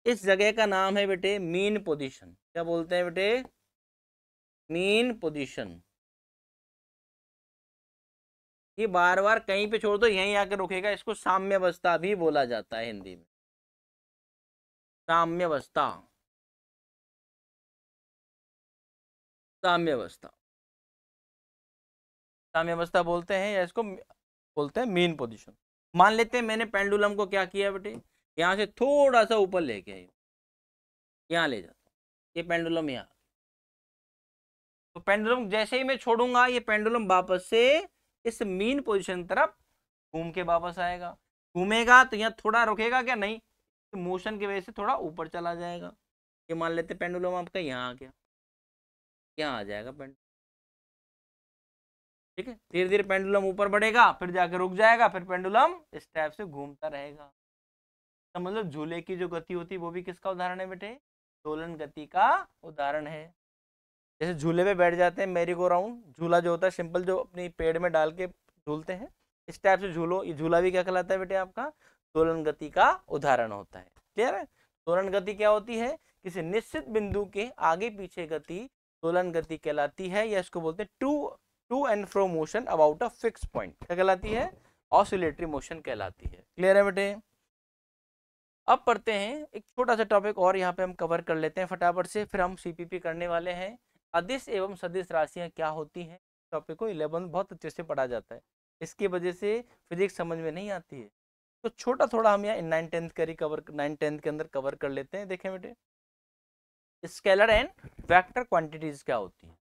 इस जगह का नाम है बेटे मीन पोजीशन। क्या बोलते हैं बेटे, मीन पोजीशन। ये बार बार कहीं पे छोड़ दो यहीं आकर रुकेगा, इसको साम्यावस्था भी बोला जाता है हिंदी में, साम्यावस्था, साम्यावस्था, साम्यावस्था बोलते हैं, या इसको बोलते हैं मीन पोजीशन। मान लेते हैं मैंने पेंडुलम को क्या किया बेटे, यहाँ से थोड़ा सा ऊपर लेके आया, यहाँ ले जाता हूँ, ये पेंडुलम यहाँ, तो पेंडुलम जैसे ही मैं छोड़ूंगा ये पेंडुलम वापस से इस मीन पोजीशन तरफ घूम के वापस आएगा। घूमेगा तो यहाँ थोड़ा रुकेगा क्या, नहीं, तो मोशन की वजह से थोड़ा ऊपर चला जाएगा। ये मान लेते पेंडुलम आपका यहाँ आ गया, यहाँ आ जाएगा पेंडुलम। ठीक है, धीरे धीरे पेंडुलम ऊपर बढ़ेगा, फिर जाकर रुक जाएगा, फिर पेंडुलम इस टाइप से घूमता रहेगा। तो मतलब झूले की जो गति होती है वो भी किसका उदाहरण है बेटे, दोलन गति का उदाहरण है। जैसे झूले पे बैठ जाते हैं, मेरी गो राउंड झूला जो होता है सिंपल, जो अपनी पेड़ में डाल के झूलते हैं, इस टाइप से झूलो, ये झूला भी क्या कहलाता है बेटे, आपका दोलन गति का उदाहरण होता है। क्लियर है। दोलन गति क्या होती है, किसी निश्चित बिंदु के आगे पीछे गति दोलन गति कहलाती है, या इसको बोलते हैं to and fro motion about a fix point, क्या कहलाती है, ऑसिलेटरी मोशन कहलाती है। क्लियर है बेटे। अब पढ़ते हैं एक छोटा सा टॉपिक और यहाँ पे हम कवर कर लेते हैं फटाफट से, फिर हम सीपीपी करने वाले हैं। अदिश एवं सदिश राशियां क्या होती हैं, टॉपिक को 11 बहुत अच्छे से पढ़ा जाता है, इसकी वजह से फिजिक्स समझ में नहीं आती है, तो छोटा थोड़ा हम यहाँ 9-10 के अंदर कवर कर लेते हैं। देखें बेटे, स्केलर एंड वेक्टर क्वांटिटीज क्या होती है।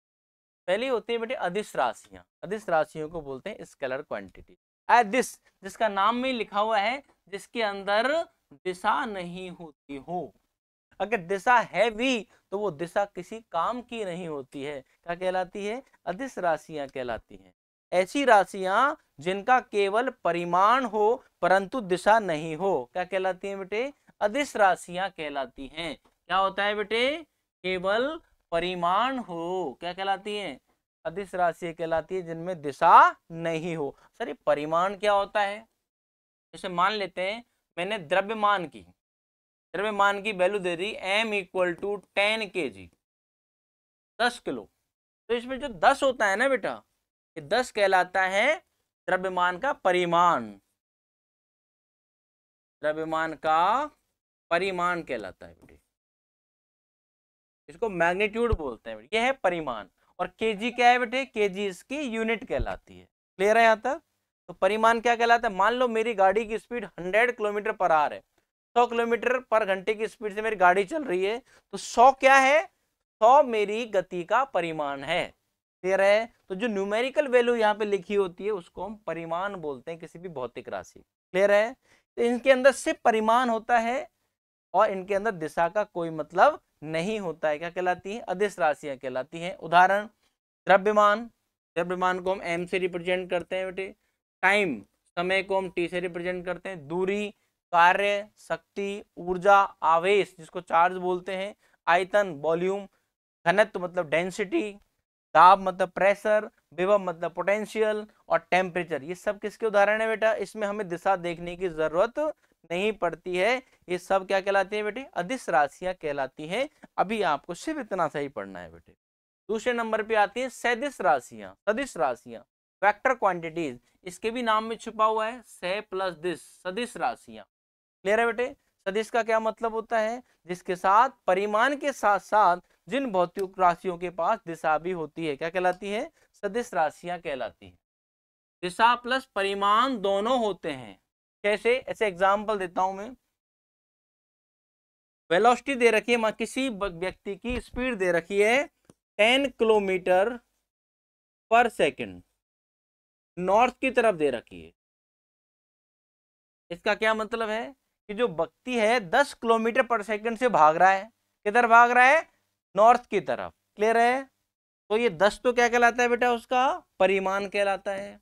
पहली होती है बेटे अदिश राशियां, अदिश राशियों को बोलते हैं स्केलर क्वांटिटी। अदिश जिसका नाम में लिखा हुआ है, जिसके अंदर दिशा नहीं होती हो, अगर दिशा है भी तो वो दिशा किसी काम की नहीं होती है, क्या कहलाती है, अदिश राशियां कहलाती हैं। ऐसी राशियां जिनका केवल परिमाण हो परंतु दिशा नहीं हो, क्या कहलाती हैं बेटे, अदिश राशियां कहलाती हैं। क्या होता है बेटे, केवल परिमाण हो, क्या कहलाती है, अदिश राशि कहलाती है जिनमें दिशा नहीं हो। सर ये परिमाण क्या होता है, जैसे मान लेते हैं मैंने द्रव्यमान की वैल्यू दे दी m equal to 10 kg, 10 kilo. तो इसमें जो 10 होता है ना बेटा, ये 10 कहलाता है द्रव्यमान का परिमाण, द्रव्यमान का परिमाण कहलाता है बेटे, इसको मैग्नीट्यूड बोलते हैं बेटे, ये है परिमाण। और केजी क्या है बेटे, केजी इसकी यूनिट कहलाती है। क्लियर है यहाँ तक? तो परिमाण क्या कहलाता है, मान लो मेरी गाड़ी की स्पीड 100 किलोमीटर पर आवर है, 100 किलोमीटर पर घंटे की स्पीड से मेरी गाड़ी चल रही है, तो 100 क्या है, 100 मेरी गति का परिमाण है। क्लियर है? तो जो न्यूमेरिकल वैल्यू यहाँ पे लिखी होती है उसको हम परिमाण बोलते हैं, किसी भी भौतिक राशि। क्लियर है? तो इनके अंदर सिर्फ परिमाण होता है और इनके अंदर दिशा का कोई मतलब नहीं होता है। क्या कहलाती है, अदिश राशियां कहलाती हैं। उदाहरण, द्रव्यमान, द्रव्यमान को हम m से रिप्रेजेंट करते हैं बेटे। टाइम, समय को हम t से रिप्रेजेंट करते हैं। दूरी, कार्य, शक्ति, ऊर्जा, आवेश जिसको चार्ज बोलते हैं, आयतन, वॉल्यूम, घनत्व मतलब डेंसिटी, दाब मतलब प्रेशर, विभव मतलब पोटेंशियल, और टेम्परेचर, ये सब किसके उदाहरण है बेटा। इसमें हमें दिशा देखने की जरूरत नहीं पड़ती है, ये सब क्या कहलाती है बेटे, अदिश राशियां कहलाती हैं। अभी आपको सिर्फ इतना सही पढ़ना है बेटे। दूसरे नंबर पे आती है सदिश राशियां, सदिश राशियां, वेक्टर क्वांटिटीज, इसके भी नाम में छुपा हुआ है से प्लस दिश, सदिश राशियां। क्लियर है बेटे? सदिश का क्या मतलब होता है, जिसके साथ परिमाण के साथ साथ जिन भौतिक राशियों के पास दिशा भी होती है, क्या कहलाती है, सदिश राशियां कहलाती है। दिशा प्लस परिमाण दोनों होते हैं। कैसे, ऐसे एग्जांपल देता हूं मैं। वेलोसिटी दे रखी है, किसी व्यक्ति की स्पीड दे रखी है 10 किलोमीटर पर सेकंड, नॉर्थ की तरफ दे रखी है। इसका क्या मतलब है कि जो व्यक्ति है 10 किलोमीटर पर सेकंड से भाग रहा है, किधर भाग रहा है, नॉर्थ की तरफ। क्लियर है? तो ये 10 तो क्या कहलाता है बेटा, उसका परिमाण कहलाता है।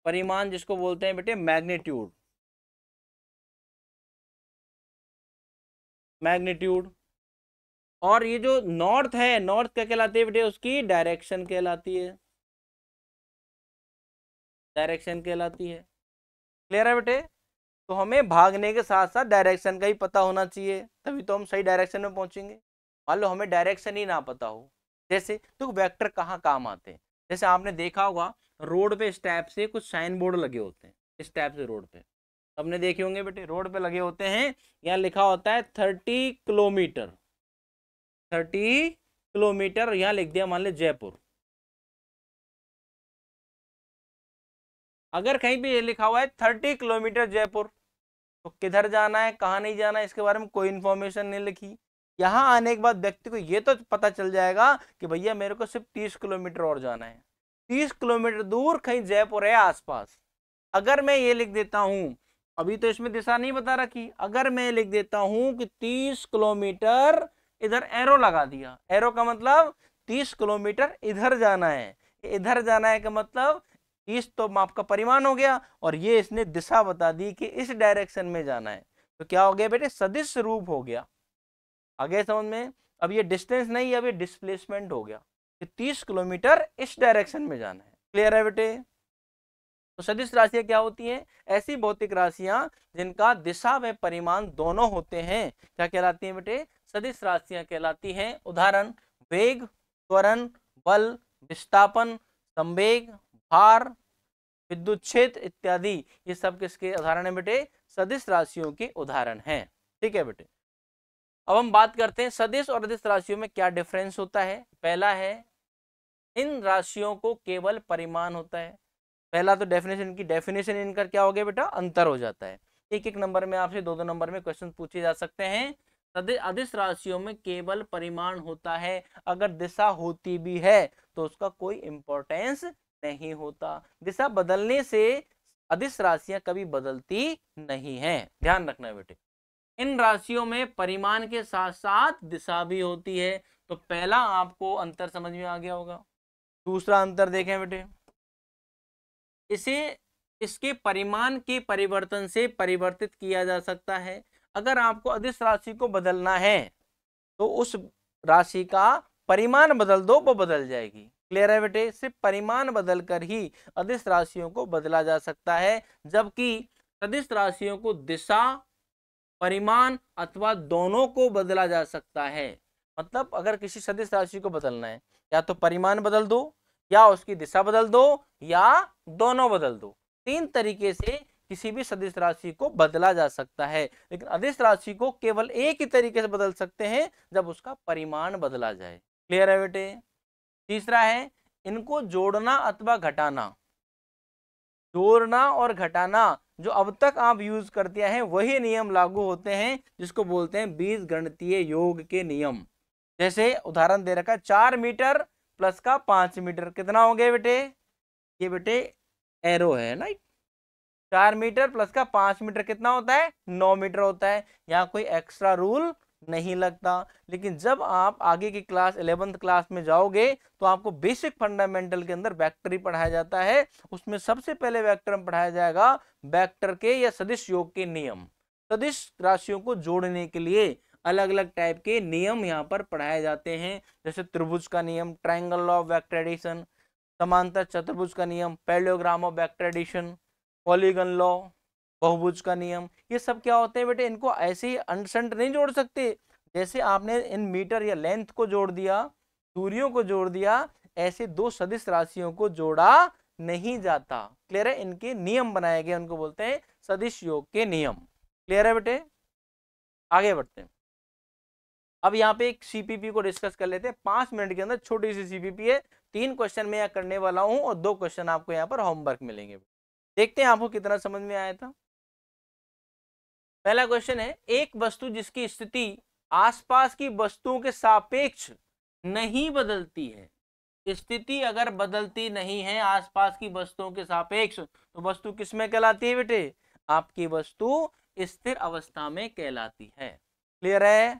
परिमाण जिसको बोलते हैं बेटे मैग्नीट्यूड, मैग्नीट्यूड। और ये जो नॉर्थ है, नॉर्थ क्या कहलाती है बेटे, उसकी डायरेक्शन कहलाती है, डायरेक्शन कहलाती है। क्लियर है बेटे? तो हमें भागने के साथ साथ डायरेक्शन का ही पता होना चाहिए, तभी तो हम सही डायरेक्शन में पहुंचेंगे। मान लो हमें डायरेक्शन ही ना पता हो, जैसे तो वेक्टर कहाँ काम आते हैं, जैसे आपने देखा होगा रोड पे इस टाइप से कुछ साइन बोर्ड लगे होते हैं, इस टाइप से रोड पे सबने देखे होंगे बेटे, रोड पे लगे होते हैं, यहाँ लिखा होता है 30 किलोमीटर, 30 किलोमीटर, यहाँ लिख दिया मान ली जयपुर। अगर कहीं पे ये लिखा हुआ है 30 किलोमीटर जयपुर, तो किधर जाना है कहाँ नहीं जाना है इसके बारे में कोई इंफॉर्मेशन नहीं लिखी। यहाँ आने के बाद व्यक्ति को ये तो पता चल जाएगा कि भैया मेरे को सिर्फ 30 किलोमीटर और जाना है, 30 किलोमीटर दूर कहीं जयपुर है आसपास। अगर मैं ये लिख देता हूँ, अभी तो इसमें दिशा नहीं बता रखी, अगर मैं लिख देता हूँ कि 30 किलोमीटर, इधर एरो लगा दिया, एरो का मतलब 30 किलोमीटर इधर जाना है, इधर जाना है का मतलब 30 तो आपका परिमाण हो गया, और ये इसने दिशा बता दी कि इस डायरेक्शन में जाना है, तो क्या हो गया बेटे, सदिश रूप हो गया। आगे समझ में? अब ये डिस्टेंस नहीं, अब ये डिस्प्लेसमेंट हो गया कि 30 किलोमीटर इस डायरेक्शन में जाना है। क्लियर है बेटे? तो सदिश राशियां क्या होती हैं, ऐसी भौतिक राशियां जिनका दिशा व परिमाण दोनों होते हैं, क्या कहलाती हैं बेटे, सदिश राशियां कहलाती हैं। उदाहरण, वेग, त्वरण, बल, विस्थापन, संवेग, भार, विद्युत क्षेत्र इत्यादि, ये सब किसके उदाहरण है बेटे, सदिश राशियों के उदाहरण हैं। ठीक है बेटे? अब हम बात करते हैं सदिश और अदिश राशियों में क्या डिफरेंस होता है। पहला है, इन राशियों को केवल परिमाण होता है। पहला तो डेफिनेशन की, डेफिनेशन इनका क्या हो गया बेटा, अंतर हो जाता है। एक एक नंबर में आपसे 2-2 नंबर में क्वेश्चन पूछे जा सकते हैं। अदिश राशियों में केवल परिमाण होता है, अगर दिशा होती भी है तो उसका कोई इंपॉर्टेंस नहीं होता। दिशा बदलने से अदिश राशियां कभी बदलती नहीं है, ध्यान रखना बेटे। इन राशियों में परिमाण के साथ साथ दिशा भी होती है। तो पहला आपको अंतर समझ में आ गया होगा। दूसरा अंतर देखें बेटे, इसे इसके परिमाण के परिवर्तन से परिवर्तित किया जा सकता है। अगर आपको अदिश राशि को बदलना है तो उस राशि का परिमाण बदल दो, वो बदल जाएगी। क्लियर है बेटे? सिर्फ परिमाण बदल कर ही अदिश राशियों को बदला जा सकता है, जबकि सदिश राशियों को दिशा, परिमाण अथवा दोनों को बदला जा सकता है। मतलब अगर किसी सदिश राशि को बदलना है, या तो परिमाण बदल दो, या उसकी दिशा बदल दो, या दोनों बदल दो। 3 तरीके से किसी भी सदिश राशि को बदला जा सकता है, लेकिन अदिश राशि को केवल एक ही तरीके से बदल सकते हैं, जब उसका परिमाण बदला जाए। क्लियर है बेटे? तीसरा है इनको जोड़ना अथवा घटाना। जोड़ना और घटाना जो अब तक आप यूज करते हैं वही नियम लागू होते हैं, जिसको बोलते हैं बीजगणितीय योग के नियम। जैसे उदाहरण दे रखा है 4 मीटर प्लस का 5 मीटर कितना हो गया बेटे? ये बेटे एरो है ना, 4 मीटर प्लस का 5 मीटर कितना होता है? 9 मीटर होता है। यहाँ कोई एक्स्ट्रा रूल नहीं लगता। लेकिन जब आप आगे की क्लास 11th क्लास में जाओगे तो आपको बेसिक फंडामेंटल के अंदर वेक्टर ही पढ़ाया जाता है। उसमें सबसे पहले वेक्टर में पढ़ाया जाएगा वेक्टर के या सदिश योग के नियम। सदिश राशियों को जोड़ने के लिए अलग अलग टाइप के नियम यहाँ पर पढ़ाए जाते हैं, जैसे त्रिभुज का नियम, triangle law of vector addition, समांतर चतुर्भुज का नियम, parallelogram of vector addition, polygon law, बहुभुज का नियम। ये सब क्या होते हैं बेटे? इनको ऐसे ही अनसंट नहीं जोड़ सकते। जैसे आपने इन मीटर या लेंथ को जोड़ दिया, दूरियों को जोड़ दिया, ऐसे दो सदिश राशियों को जोड़ा नहीं जाता। क्लियर है? इनके नियम बनाए गए, उनको बोलते हैं सदिश योग के नियम। क्लियर है बेटे? आगे बढ़ते हैं। अब यहाँ पे एक सीपीपी को डिस्कस कर लेते हैं। 5 मिनट के अंदर छोटी सी सीपीपी है, 3 क्वेश्चन मैं यहाँ करने वाला हूँ और 2 क्वेश्चन आपको यहाँ पर होमवर्क मिलेंगे। देखते हैं आपको कितना समझ में आया था। पहला क्वेश्चन है, एक वस्तु जिसकी स्थिति आसपास की वस्तुओं के सापेक्ष नहीं बदलती है। स्थिति अगर बदलती नहीं है आसपास की वस्तुओं के सापेक्ष, तो वस्तु किसमें कहलाती है बेटे? आपकी वस्तु स्थिर अवस्था में कहलाती है। क्लियर है?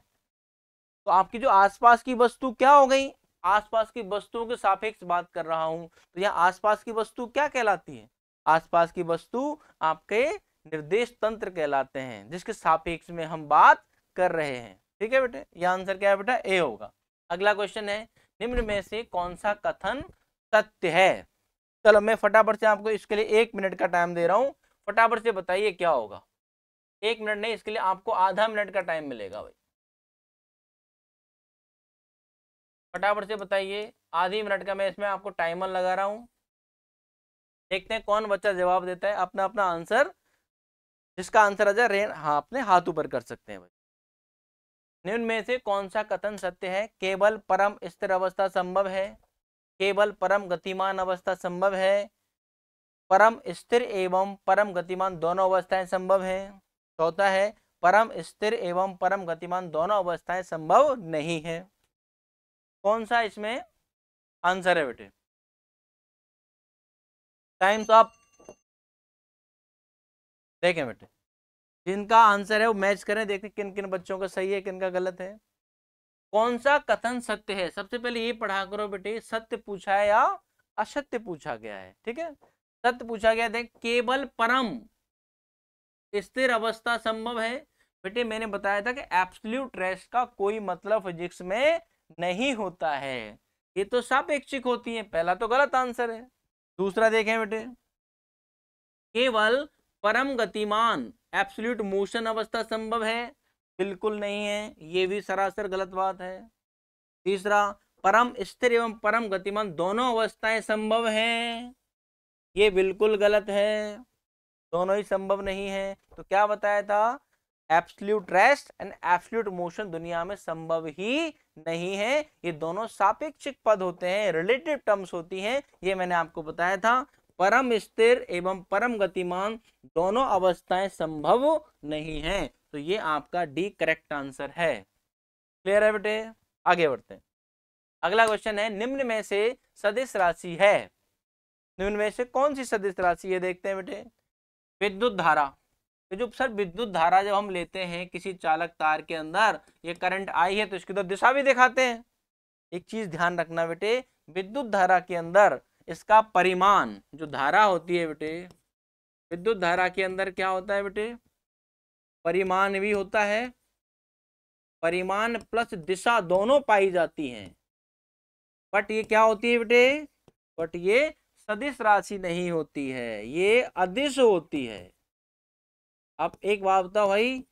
तो आपकी जो आसपास की वस्तु क्या हो गई? आसपास की वस्तुओं के सापेक्ष बात कर रहा हूं, तो यहाँ आसपास की वस्तु क्या कहलाती है? आसपास की वस्तु आपके निर्देश तंत्र कहलाते हैं, जिसके सापेक्ष में हम बात कर रहे हैं। ठीक है बेटे? यह आंसर क्या है बेटा? ए होगा। अगला क्वेश्चन है, निम्न में से कौन सा कथन सत्य है? चलो मैं फटाफट से आपको इसके लिए 1 मिनट का टाइम दे रहा हूं, फटाफट से बताइए क्या होगा। 1 मिनट नहीं, इसके लिए आपको आधा मिनट का टाइम मिलेगा भाई। फटाफट से बताइए, आधी मिनट का मैं इसमें आपको टाइमर लगा रहा हूं। देखते हैं कौन बच्चा जवाब देता है। अपना अपना आंसर, जिसका आंसर आ जाए हाँ अपने हाथ ऊपर कर सकते हैं भाई। निम्न में से कौन सा कथन सत्य है? केवल परम स्थिर अवस्था संभव है, केवल परम गतिमान अवस्था संभव है, परम स्थिर एवं परम गतिमान दोनों अवस्थाएं संभव है। चौथा है, परम स्थिर एवं परम गतिमान दोनों अवस्थाएं संभव नहीं है। कौन सा इसमें आंसर है बेटे? टाइम तो आप देखें बेटे, जिनका आंसर है वो मैच करें, देखें किन किन बच्चों का सही है किन का गलत है। कौन सा कथन सत्य है? सबसे पहले ये पढ़ा करो बेटे, सत्य पूछा है या असत्य पूछा गया है। ठीक है? सत्य पूछा गया, देख केवल परम स्थिर अवस्था संभव है। बेटे मैंने बताया था कि एब्सोल्यूट रेस्ट का कोई मतलब फिजिक्स में नहीं होता है, ये तो सापेक्षिक होती है। पहला तो गलत आंसर है। दूसरा देखें बेटे, केवल परम गतिमान एब्सोल्यूट मोशन अवस्था संभव है, बिल्कुल नहीं है, ये भी सरासर गलत बात है। तीसरा, परम स्थिर एवं परम गतिमान दोनों अवस्थाएं संभव हैं, ये बिल्कुल गलत है, दोनों ही संभव नहीं है। तो क्या बताया था? Absolute rest and absolute motion दुनिया में संभव ही नहीं है, ये दोनों सापेक्षिक पद होते हैं, रिलेटिव टर्म्स होती हैं, ये मैंने आपको बताया था। परम स्थिर एवं परम गतिमान दोनों अवस्थाएं संभव नहीं है, तो ये आपका डी करेक्ट आंसर है। क्लियर है बेटे? आगे बढ़ते हैं। अगला क्वेश्चन है, निम्न में से सदिश राशि है, निम्न में से कौन सी सदिश राशि है? देखते हैं बेटे, विद्युत धारा। तो जो सर विद्युत धारा जब हम लेते हैं किसी चालक तार के अंदर, ये करंट आई है तो इसकी तो दिशा भी दिखाते हैं। एक चीज ध्यान रखना बेटे, विद्युत धारा के अंदर इसका परिमाण, जो धारा होती है बेटे, विद्युत धारा के अंदर क्या होता है बेटे? परिमाण भी होता है, परिमाण प्लस दिशा दोनों पाई जाती हैं। बट ये क्या होती है बेटे? बट ये सदिश राशि नहीं होती है, ये अदिश होती है। अब एक बात बताओ भाई,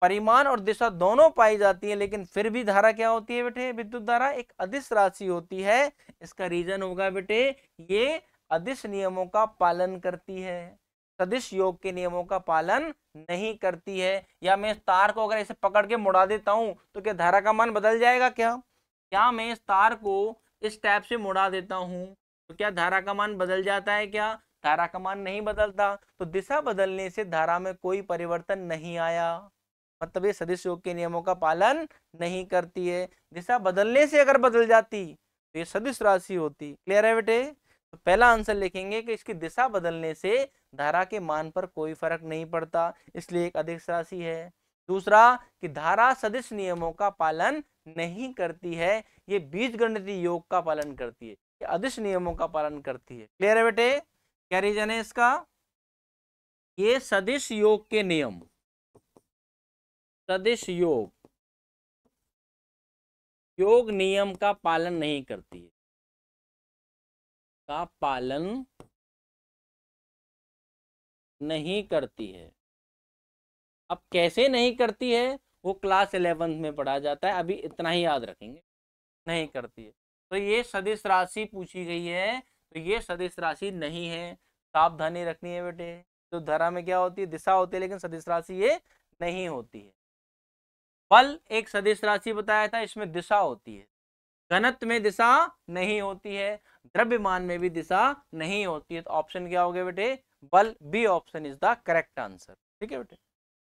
परिमाण और दिशा दोनों पाई जाती है, लेकिन फिर भी धारा क्या होती है बेटे, विद्युत धारा एक अदिश राशि होती है। इसका रीजन होगा बेटे, ये अदिश नियमों का पालन करती है, सदिश योग के नियमों का पालन नहीं करती है। या मैं इस तार को अगर इसे पकड़ के मुड़ा देता हूं तो क्या धारा का मान बदल जाएगा क्या? क्या मैं इस तार को इस टाइप से मुड़ा देता हूं तो क्या धारा का मान बदल जाता है क्या? धारा का मान नहीं बदलता। तो दिशा बदलने से धारा में कोई परिवर्तन नहीं आया, मतलब ये सदिश योग के नियमों का पालन नहीं करती है। दिशा बदलने से अगर बदल जाती तो ये सदिश राशि होती। क्लियर है बेटे? तो पहला आंसर लिखेंगे कि इसकी दिशा बदलने से धारा के मान पर कोई फर्क नहीं पड़ता, इसलिए एक अदिश राशि है। दूसरा कि धारा सदिश नियमों का पालन नहीं करती है, ये बीजगणितीय योग का पालन करती है, ये अदिश नियमों का पालन करती है। क्लियर है बेटे? क्या रीजन है इसका? ये सदिश योग के नियम, सदिश योग नियम का पालन नहीं करती है, का पालन नहीं करती है। अब कैसे नहीं करती है वो क्लास 11 में पढ़ा जाता है, अभी इतना ही याद रखेंगे, नहीं करती है। तो ये सदिश राशि पूछी गई है, तो ये सदिश राशि नहीं है, सावधानी रखनी है बेटे। तो धारा में क्या होती है, दिशा होती है, लेकिन सदिश राशि ये नहीं होती है। बल एक सदिश राशि बताया था, इसमें दिशा होती है, घनत्व में दिशा नहीं होती है, द्रव्यमान में भी दिशा नहीं होती है। तो ऑप्शन क्या हो गया बेटे, बल, B option is the correct answer. ठीक है बेटे।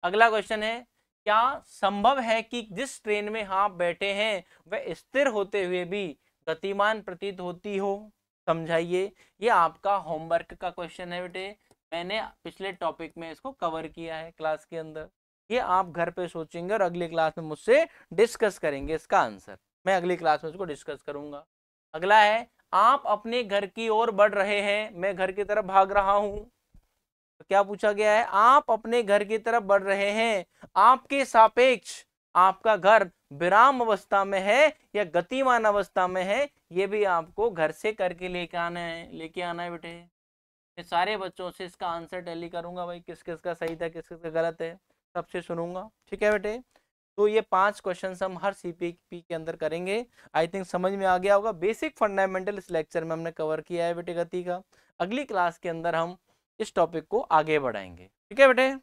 अगला क्वेश्चन है, क्या संभव है कि जिस ट्रेन में आप बैठे हैं वह स्थिर होते हुए भी गतिमान प्रतीत होती हो? समझाइए। ये आपका होमवर्क का क्वेश्चन है बेटे, मैंने पिछले टॉपिक में इसको कवर किया है क्लास के अंदर। ये आप घर पे सोचेंगे और अगली क्लास में मुझसे डिस्कस करेंगे इसका आंसर, मैं अगली क्लास में इसको डिस्कस करूंगा। अगला है, आप अपने घर की ओर बढ़ रहे हैं, मैं घर की तरफ भाग रहा हूं। तो क्या पूछा गया है, आप अपने घर की तरफ बढ़ रहे हैं, आपके सापेक्ष आपका घर विराम अवस्था में है या गतिमान अवस्था में है, ये भी आपको घर से करके लेके आना है बेटे। मैं सारे बच्चों से इसका आंसर टैली करूंगा भाई, किस किस का सही था किस किस का गलत है, सबसे सुनूंगा। ठीक है बेटे। तो ये 5 क्वेश्चन हम हर सीपीपी के अंदर करेंगे। आई थिंक समझ में आ गया होगा। बेसिक फंडामेंटल इस लेक्चर में हमने कवर किया है बेटे गति का। अगली क्लास के अंदर हम इस टॉपिक को आगे बढ़ाएंगे। ठीक है बेटे।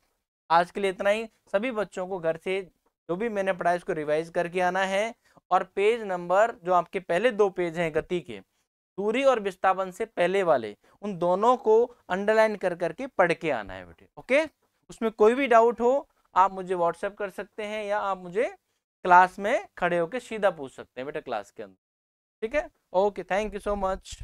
आज के लिए इतना ही। सभी बच्चों को घर से जो भी मैंने पढ़ा इसको रिवाइज करके आना है, और पेज नंबर जो आपके पहले 2 पेज हैं गति के, दूरी और विस्थापन से पहले वाले, उन दोनों को अंडरलाइन कर करके पढ़ के आना है बेटे। ओके। उसमें कोई भी डाउट हो आप मुझे व्हाट्सएप कर सकते हैं, या आप मुझे क्लास में खड़े होकर सीधा पूछ सकते हैं बेटा क्लास के अंदर। ठीक है। Okay, thank you so much.